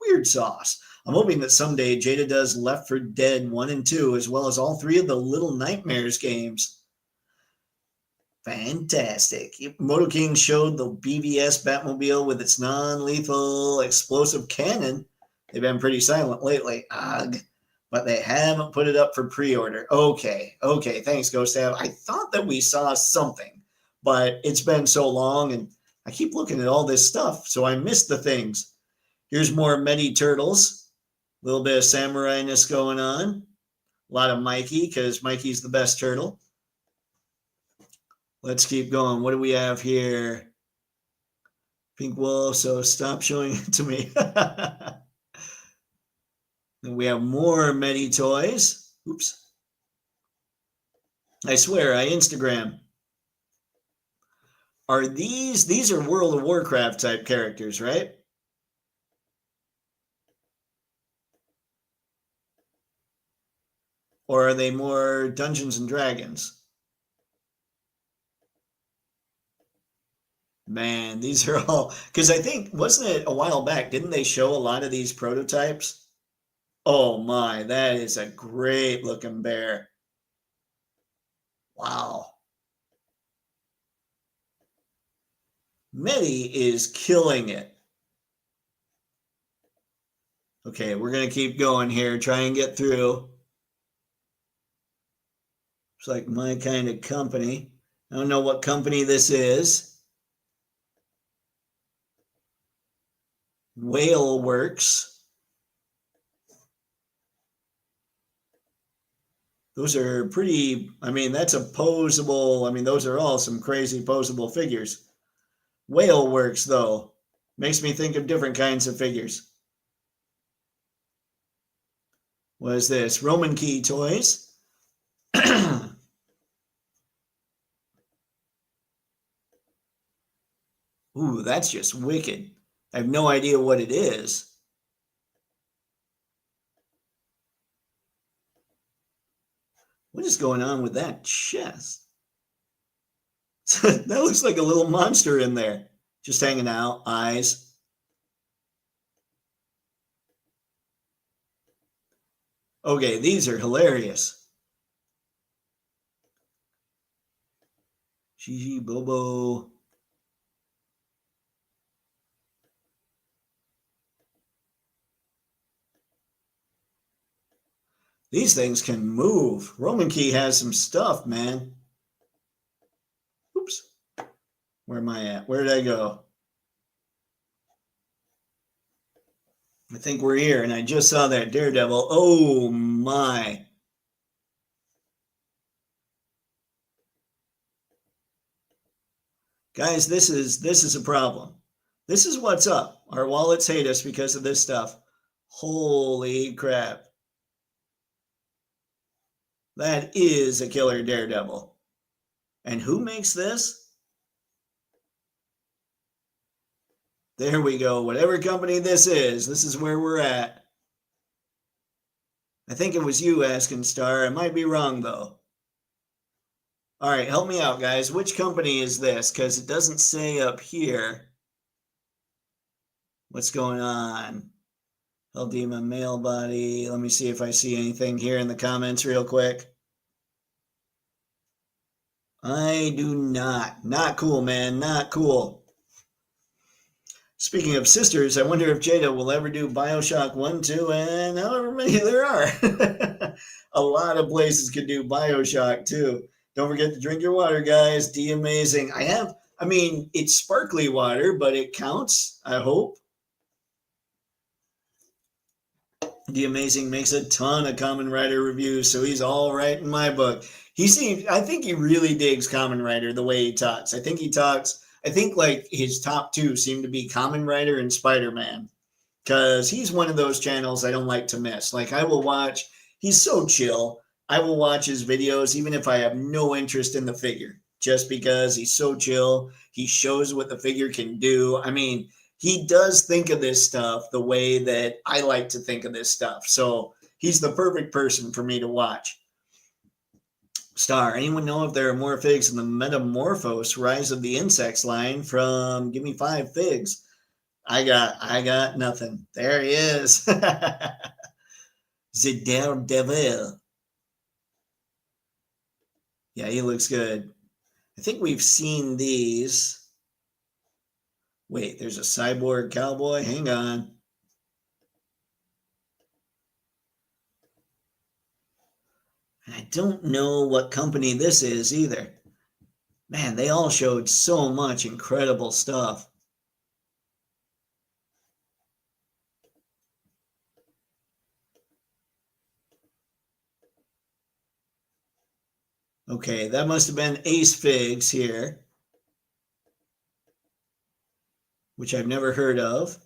Weird sauce. I'm hoping that someday Jada does Left 4 Dead 1 and 2, as well as all 3 of the Little Nightmares games. Fantastic. Moto King showed the BBS Batmobile with its non-lethal explosive cannon. They've been pretty silent lately. Ugh. But they haven't put it up for pre-order. Okay. Thanks, Ghost Tab. I thought that we saw something, but it's been so long, and I keep looking at all this stuff, so I missed the things. Here's more Medi Turtles. A little bit of samurai-ness going on. A lot of Mikey, because Mikey's the best turtle. Let's keep going. What do we have here? Pink Wolf, so stop showing it to me. And we have more Medi toys. Oops. I swear, I Instagram. Are these are World of Warcraft type characters, right? Or are they more Dungeons and Dragons? Man, these are all, because I think, wasn't it a while back, didn't they show a lot of these prototypes? Oh my, that is a great looking bear. Wow. Medi is killing it. Okay, we're going to keep going here, try and get through. It's like my kind of company. I don't know what company this is. Whale Works. Those are pretty, I mean, that's a posable, I mean, those are all some crazy posable figures. Whale Works, though, makes me think of different kinds of figures. What is this? Roman Key Toys. Ooh, that's just wicked. I have no idea what it is. What is going on with that chest? That looks like a little monster in there. Just hanging out, eyes. Okay, these are hilarious. Gigi Bobo. These things can move. Roman Key has some stuff, man. Oops. Where am I at? Where did I go? I think we're here, and I just saw that Daredevil. Oh my. Guys, this is a problem. This is what's up. Our wallets hate us because of this stuff. Holy crap. That is a killer Daredevil. And who makes this? There we go. Whatever company this is where we're at. I think it was you, Askin Star. I might be wrong, though. All right, help me out, guys. Which company is this? Because it doesn't say up here. What's going on? Eldema male body. Let me see if I see anything here in the comments real quick. I do not. Not cool, man. Not cool. Speaking of sisters, I wonder if Jada will ever do BioShock 1, 2, and however many there are. A lot of places could do BioShock 2. Don't forget to drink your water, guys. D-Amazing. I mean, it's sparkly water, but it counts, I hope. D-Amazing makes a ton of Kamen Rider reviews, so he's all right in my book. I think he really digs Kamen Rider the way he talks. I think like his top two seem to be Kamen Rider and Spider-Man, because he's one of those channels I don't like to miss. Like he's so chill. I will watch his videos even if I have no interest in the figure, just because he's so chill. He shows what the figure can do. I mean, he does think of this stuff the way that I like to think of this stuff. So he's the perfect person for me to watch. Star, anyone know if there are more figs in the Metamorphose Rise of the Insects line from Give Me 5 Figs? I got nothing. There he is. The Daredevil. Yeah, he looks good. I think we've seen these. Wait, there's a cyborg cowboy. Hang on. I don't know what company this is either. Man, they all showed so much incredible stuff. Okay, that must have been Ace Figs here, which I've never heard of.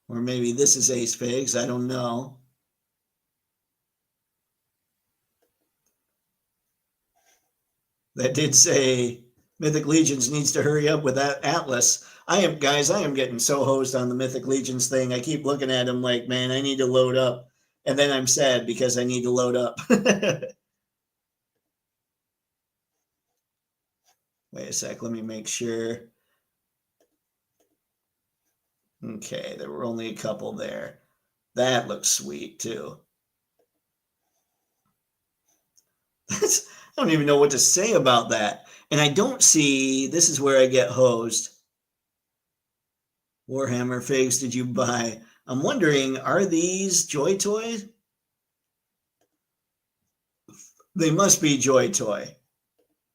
Or maybe this is Ace Figs. I don't know. That did say Mythic Legions needs to hurry up with that Atlas. I am getting so hosed on the Mythic Legions thing. I keep looking at him like, man, I need to load up. And then I'm sad because I need to load up. Wait a sec, let me make sure. Okay, there were only a couple there. That looks sweet too. I don't even know what to say about that. And I don't see, this is where I get hosed. Warhammer figs did you buy? I'm wondering, are these Joy Toys? They must be Joy Toy.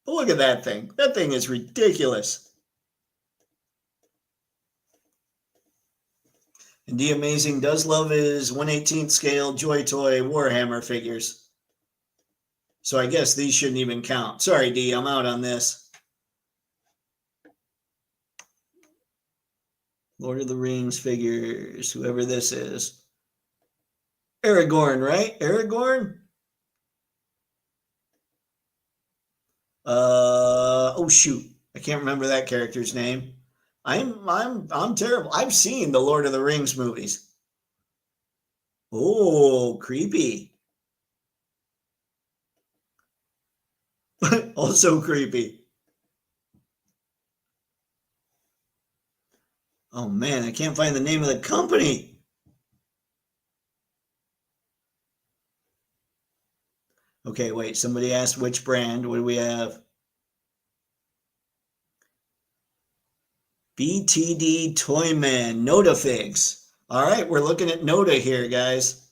But look at that thing. That thing is ridiculous. And D Amazing does love his 1/18th scale Joy Toy Warhammer figures. So I guess these shouldn't even count. Sorry, D, I'm out on this. Lord of the Rings figures, whoever this is. Aragorn, right? Aragorn? Oh shoot. I can't remember that character's name. I'm terrible. I've seen the Lord of the Rings movies. Oh, creepy. Also creepy. Oh man, I can't find the name of the company. Okay, wait, somebody asked which brand. What do we have? BTD Toyman, Notafix. All right, we're looking at Nota here, guys.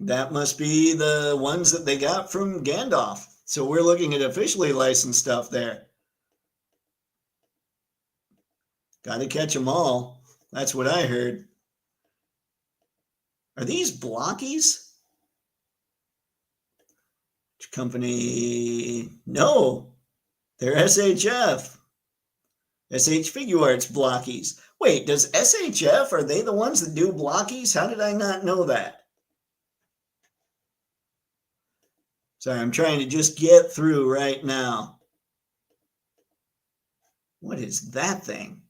That must be the ones that they got from Gandalf. So we're looking at officially licensed stuff there. Got to catch them all. That's what I heard. Are these blockies? Which company? No, they're SHF. SH Figuarts blockies. Wait, does SHF, are they the ones that do blockies? How did I not know that? Sorry, I'm trying to just get through right now. What is that thing?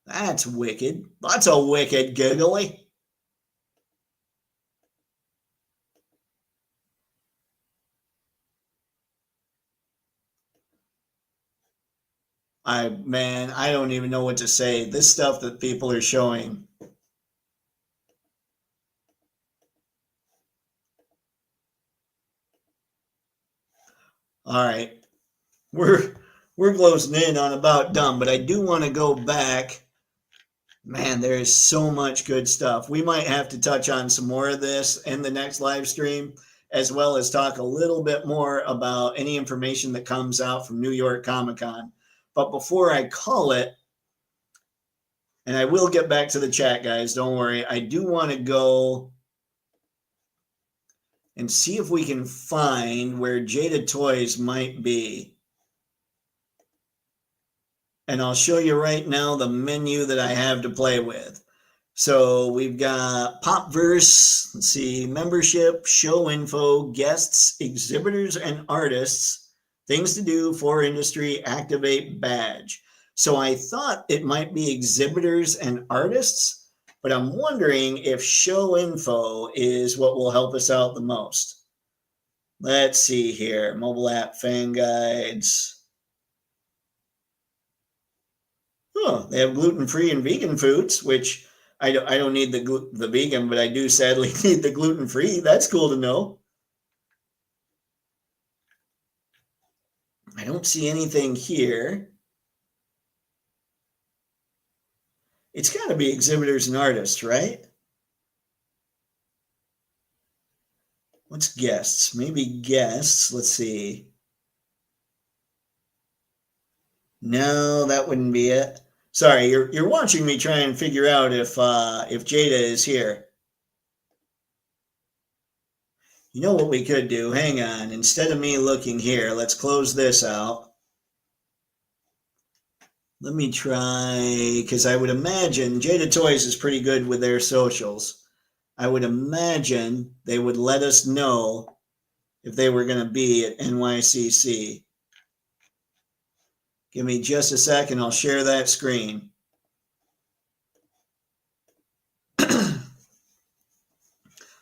That's wicked. That's a wicked giggly. Man, I don't even know what to say. This stuff that people are showing. All right. We're closing in on about done, but I do want to go back. Man, there is so much good stuff. We might have to touch on some more of this in the next live stream, as well as talk a little bit more about any information that comes out from New York Comic Con. But before I call it, and I will get back to the chat, guys, don't worry. I do want to go and see if we can find where Jada Toys might be. And I'll show you right now the menu that I have to play with. So we've got Popverse, let's see, membership, show info, guests, exhibitors, and artists, things to do for industry, activate badge. So I thought it might be exhibitors and artists, but I'm wondering if show info is what will help us out the most. Let's see here. Mobile app fan guides. Oh, they have gluten-free and vegan foods, which I don't need the vegan, but I do sadly need the gluten-free. That's cool to know. I don't see anything here. It's got to be exhibitors and artists, right? What's guests? Maybe guests. Let's see. No, that wouldn't be it. Sorry, you're watching me try and figure out if Jada is here. You know what we could do? Hang on. Instead of me looking here, let's close this out. Let me try, because I would imagine Jada Toys is pretty good with their socials. I would imagine they would let us know if they were going to be at NYCC. Give me just a second. I'll share that screen.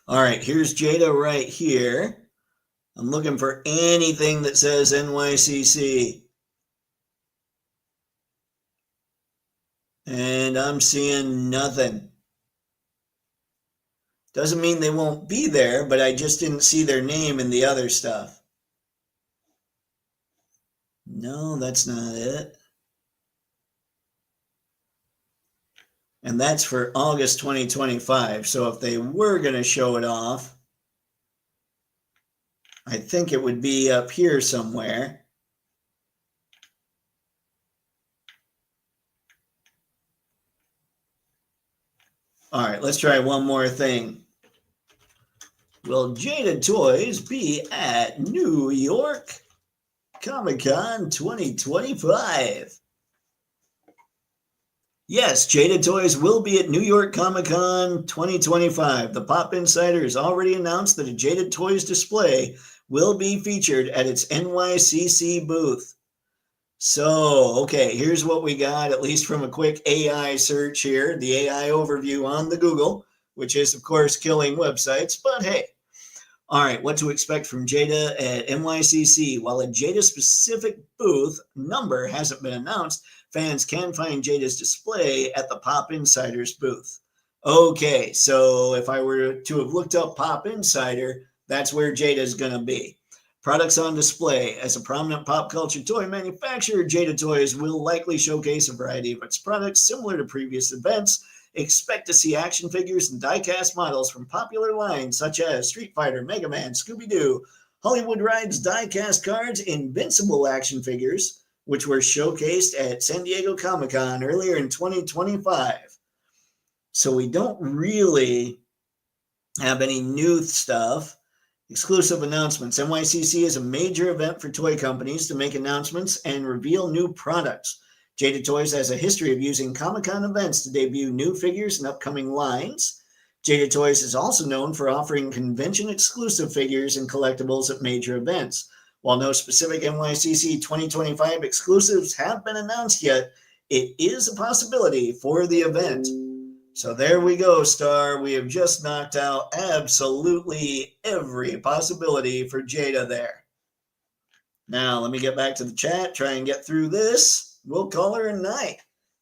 All right, here's Jada right here. I'm looking for anything that says NYCC. And I'm seeing nothing. Doesn't mean they won't be there, but I just didn't see their name in the other stuff. No, that's not it. And that's for August 2025. So if they were going to show it off, I think it would be up here somewhere. All right, let's try one more thing. Will Jada Toys be at New York Comic-Con 2025? Yes, Jada Toys will be at New York Comic-Con 2025. The Pop Insider has already announced that a Jada Toys display will be featured at its NYCC booth. So, okay, here's what we got, at least from a quick AI search here, the AI overview on the Google, which is, of course, killing websites, but hey. All right, what to expect from Jada at NYCC. While a Jada-specific booth number hasn't been announced, fans can find Jada's display at the Pop Insider's booth. Okay, so if I were to have looked up Pop Insider, that's where Jada's going to be. Products on display. As a prominent pop culture toy manufacturer, Jada Toys will likely showcase a variety of its products similar to previous events. Expect to see action figures and die-cast models from popular lines such as Street Fighter, Mega Man, Scooby-Doo, Hollywood Rides die-cast cards, Invincible action figures, which were showcased at San Diego Comic-Con earlier in 2025. So we don't really have any new stuff. Exclusive announcements. NYCC is a major event for toy companies to make announcements and reveal new products. Jada Toys has a history of using Comic-Con events to debut new figures and upcoming lines. Jada Toys is also known for offering convention-exclusive figures and collectibles at major events. While no specific NYCC 2025 exclusives have been announced yet, it is a possibility for the event. So there we go, Star. We have just knocked out absolutely every possibility for Jada there. Now, let me get back to the chat, try and get through this. We'll call her a night.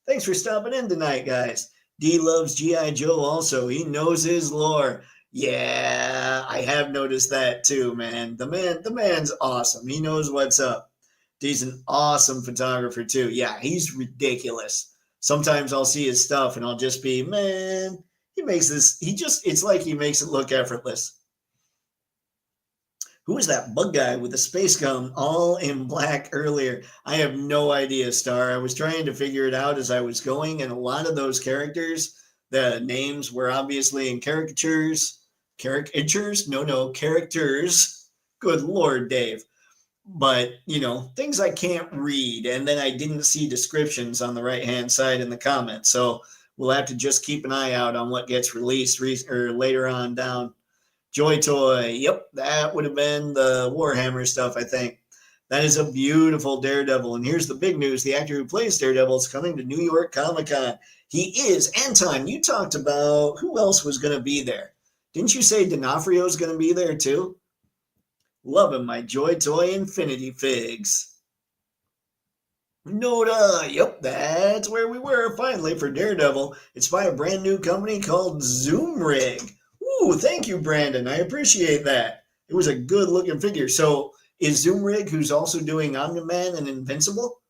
Thanks for stopping in tonight, guys. D loves G.I. Joe also. He knows his lore. Yeah, I have noticed that too, man. The man's awesome. He knows what's up. D's an awesome photographer too. Yeah, he's ridiculous. Sometimes I'll see his stuff and I'll just be, man, it's like he makes it look effortless. Who was that bug guy with the space gum all in black earlier? I have no idea, Star. I was trying to figure it out as I was going, and a lot of those characters, the names were obviously in caricatures. Caricatures? No, characters. Good Lord, Dave. But, things I can't read, and then I didn't see descriptions on the right-hand side in the comments. So we'll have to just keep an eye out on what gets released later on down. Joy Toy. Yep, that would have been the Warhammer stuff, I think. That is a beautiful Daredevil. And here's the big news. The actor who plays Daredevil is coming to New York Comic-Con. He is. Anton, you talked about who else was going to be there. Didn't you say D'Onofrio's going to be there too? Loving my Joy Toy Infinity Figs. Noda, yep, that's where we were finally for Daredevil. It's by a brand new company called Zoom Rig. Ooh, thank you, Brandon. I appreciate that. It was a good looking figure. So is Zoom Rig who's also doing Omni-Man and Invincible?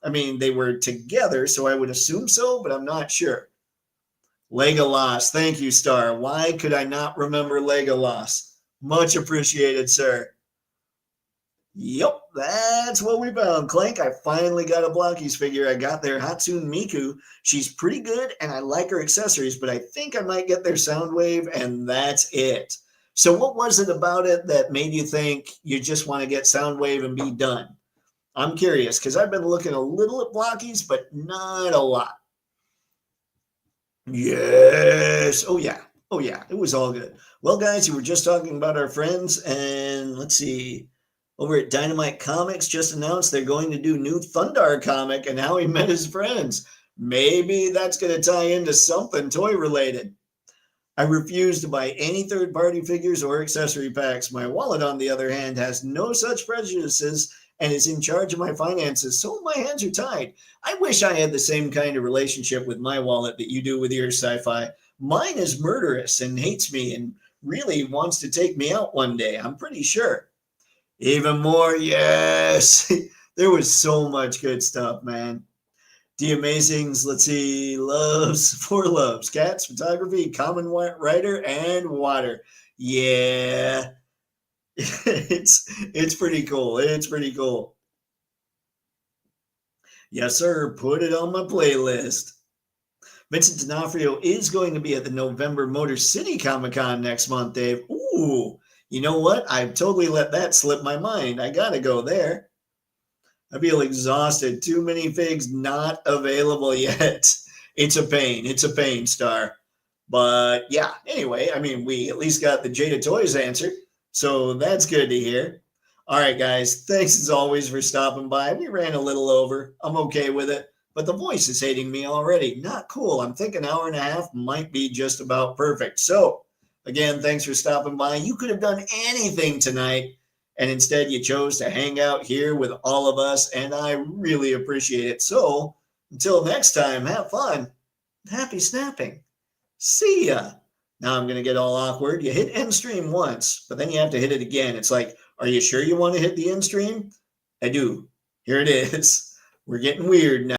I mean, they were together, so I would assume so, but I'm not sure. Legolas, thank you, Star. Why could I not remember Legolas? Much appreciated, sir. Yep, that's what we found, Clank. I finally got a Blockies figure. I got their Hatsune Miku. She's pretty good, and I like her accessories, but I think I might get their Soundwave, and that's it. So what was it about it that made you think you just want to get Soundwave and be done? I'm curious, because I've been looking a little at Blockies, but not a lot. Yes. Oh, yeah. Oh, yeah. It was all good. Well, guys, you were just talking about our friends, and let's see. Over at Dynamite Comics just announced they're going to do new Thundar comic and how he met his friends. Maybe that's going to tie into something toy related. I refuse to buy any third party figures or accessory packs. My wallet, on the other hand, has no such prejudices and is in charge of my finances, so my hands are tied. I wish I had the same kind of relationship with my wallet that you do with your sci-fi. Mine is murderous and hates me and really wants to take me out one day, I'm pretty sure. Even more, yes. There was so much good stuff, man. The Amazings, let's see, loves, four loves, cats, photography, common writer, and water. Yeah, it's pretty cool. It's pretty cool. Yes, sir. Put it on my playlist. Vincent D'Onofrio is going to be at the November Motor City Comic Con next month, Dave. Ooh, you know what? I've totally let that slip my mind. I gotta go there. I feel exhausted. Too many figs not available yet. It's a pain. It's a pain, Star. But yeah, anyway, I mean, we at least got the Jada Toys answer. So that's good to hear. All right, guys. Thanks as always for stopping by. We ran a little over. I'm okay with it. But the voice is hating me already. Not cool. I'm thinking an hour and a half might be just about perfect. So, again, thanks for stopping by. You could have done anything tonight, and instead you chose to hang out here with all of us, and I really appreciate it. So, until next time, have fun. Happy snapping. See ya. Now I'm going to get all awkward. You hit end stream once, but then you have to hit it again. It's like, are you sure you want to hit the end stream? I do. Here it is. We're getting weird now.